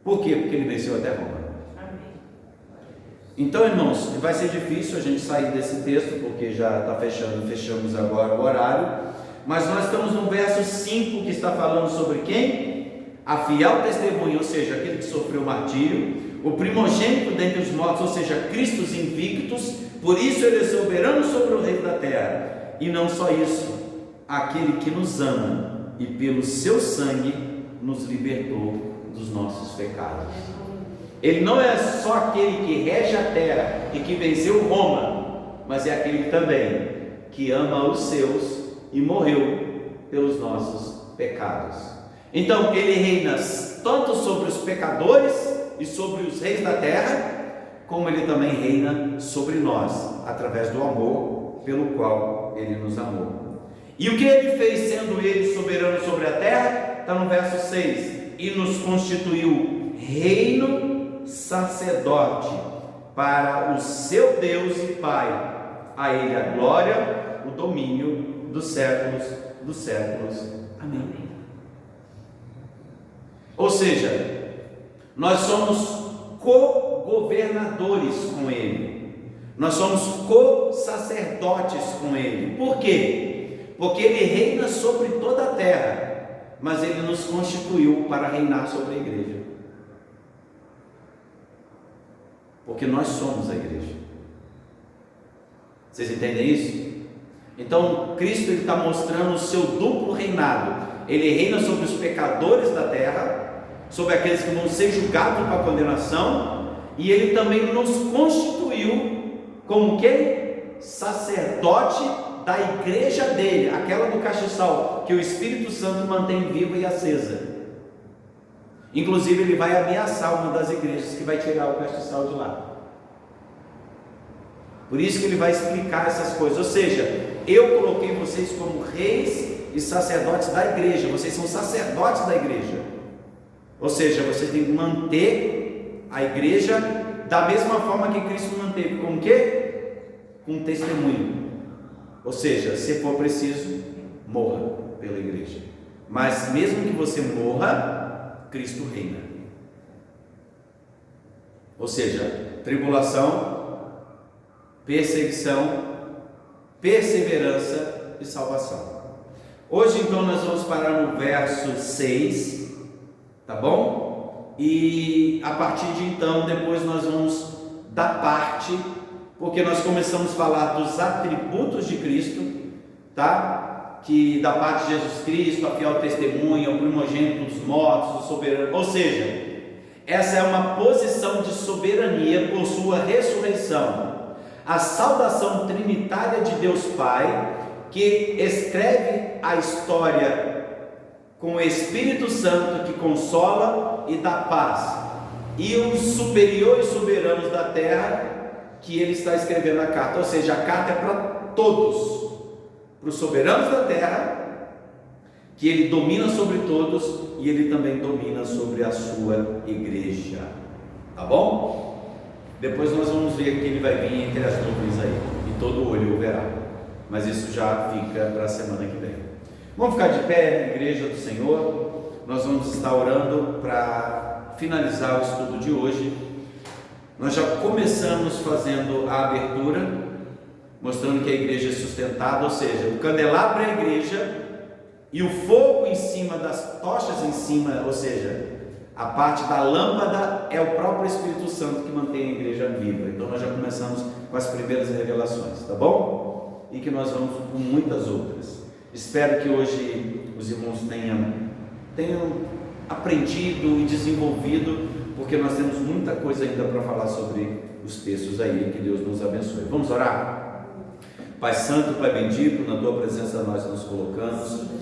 Por quê? Porque ele venceu até Roma. Então, irmãos, vai ser difícil a gente sair desse texto, porque já está fechamos agora o horário, mas nós estamos no verso 5, que está falando sobre quem? A fiel testemunha, ou seja, aquele que sofreu martírio, o primogênito dentre os mortos, ou seja, Christus Invictus, por isso ele é soberano sobre o rei da terra, e não só isso, aquele que nos ama, e pelo seu sangue nos libertou dos nossos pecados. Ele não é só aquele que rege a terra e que venceu Roma, mas é aquele também que ama os seus e morreu pelos nossos pecados. Então ele reina tanto sobre os pecadores e sobre os reis da terra, como ele também reina sobre nós, através do amor pelo qual ele nos amou. E o que ele fez, sendo ele soberano sobre a terra? Está no verso 6: e nos constituiu reino, sacerdote para o seu Deus e Pai, a ele a glória, o domínio dos séculos dos séculos. Amém. Ou seja, nós somos co-governadores com ele, nós somos co-sacerdotes com ele. Por quê? Porque ele reina sobre toda a terra, mas ele nos constituiu para reinar sobre a igreja. Porque nós somos a igreja. Vocês entendem isso? Então Cristo está mostrando o seu duplo reinado. Ele reina sobre os pecadores da terra, sobre aqueles que vão ser julgados para a condenação, e ele também nos constituiu como quem? Sacerdote da igreja dele, aquela do castiçal, que o Espírito Santo mantém viva e acesa. Inclusive ele vai ameaçar uma das igrejas que vai tirar o castiçal de lá. Por isso que ele vai explicar essas coisas. Ou seja, eu coloquei vocês como reis e sacerdotes da igreja. Vocês são sacerdotes da igreja. Ou seja, vocês têm que manter a igreja da mesma forma que Cristo manteve. Com o quê? Com testemunho. Ou seja, se for preciso, morra pela igreja. Mas mesmo que você morra, Cristo reina. Ou seja, tribulação, perseguição, perseverança e salvação. Hoje então nós vamos parar no verso 6, tá bom? E a partir de então, depois nós vamos dar parte, porque nós começamos a falar dos atributos de Cristo, tá? Que da parte de Jesus Cristo, a fiel testemunha, o primogênito dos mortos, o soberano, ou seja, essa é uma posição de soberania por sua ressurreição, a saudação trinitária de Deus Pai, que escreve a história com o Espírito Santo que consola e dá paz, e os superiores soberanos da terra que ele está escrevendo a carta, ou seja, a carta é para todos, para os soberanos da terra, que ele domina sobre todos, e ele também domina sobre a sua igreja, tá bom? Depois nós vamos ver que ele vai vir entre as nuvens aí, e todo olho o verá, mas isso já fica para a semana que vem. Vamos ficar de pé, igreja do Senhor. Nós vamos estar orando para finalizar o estudo de hoje. Nós já começamos fazendo a abertura, mostrando que a igreja é sustentada, ou seja, o candelabro é a igreja e o fogo em cima das tochas em cima, ou seja, a parte da lâmpada é o próprio Espírito Santo que mantém a igreja viva. Então nós já começamos com as primeiras revelações, tá bom? E que nós vamos com muitas outras. Espero que hoje os irmãos tenham aprendido e desenvolvido, porque nós temos muita coisa ainda para falar sobre os textos aí. Que Deus nos abençoe. Vamos orar? Pai Santo, Pai bendito, na Tua presença nós nos colocamos.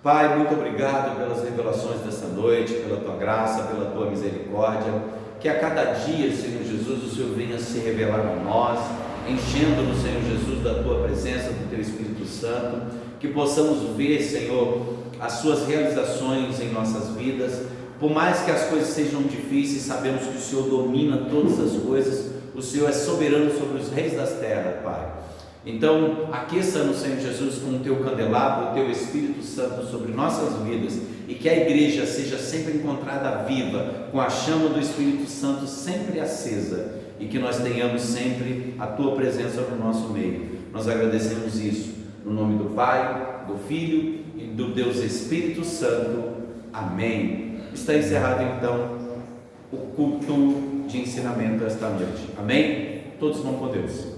Pai, muito obrigado pelas revelações desta noite, pela Tua graça, pela Tua misericórdia. Que a cada dia, Senhor Jesus, o Senhor venha se revelar a nós, enchendo-nos, Senhor Jesus, da Tua presença, do Teu Espírito Santo. Que possamos ver, Senhor, as Suas realizações em nossas vidas. Por mais que as coisas sejam difíceis, sabemos que o Senhor domina todas as coisas. O Senhor é soberano sobre os reis das terras, Pai. Então, aqueça-nos, Senhor Jesus, com o Teu candelabro, o Teu Espírito Santo sobre nossas vidas, e que a igreja seja sempre encontrada viva, com a chama do Espírito Santo sempre acesa, e que nós tenhamos sempre a Tua presença no nosso meio. Nós agradecemos isso, no nome do Pai, do Filho e do Deus Espírito Santo. Amém. Está encerrado então o culto de ensinamento esta noite. Amém? Todos vão com Deus.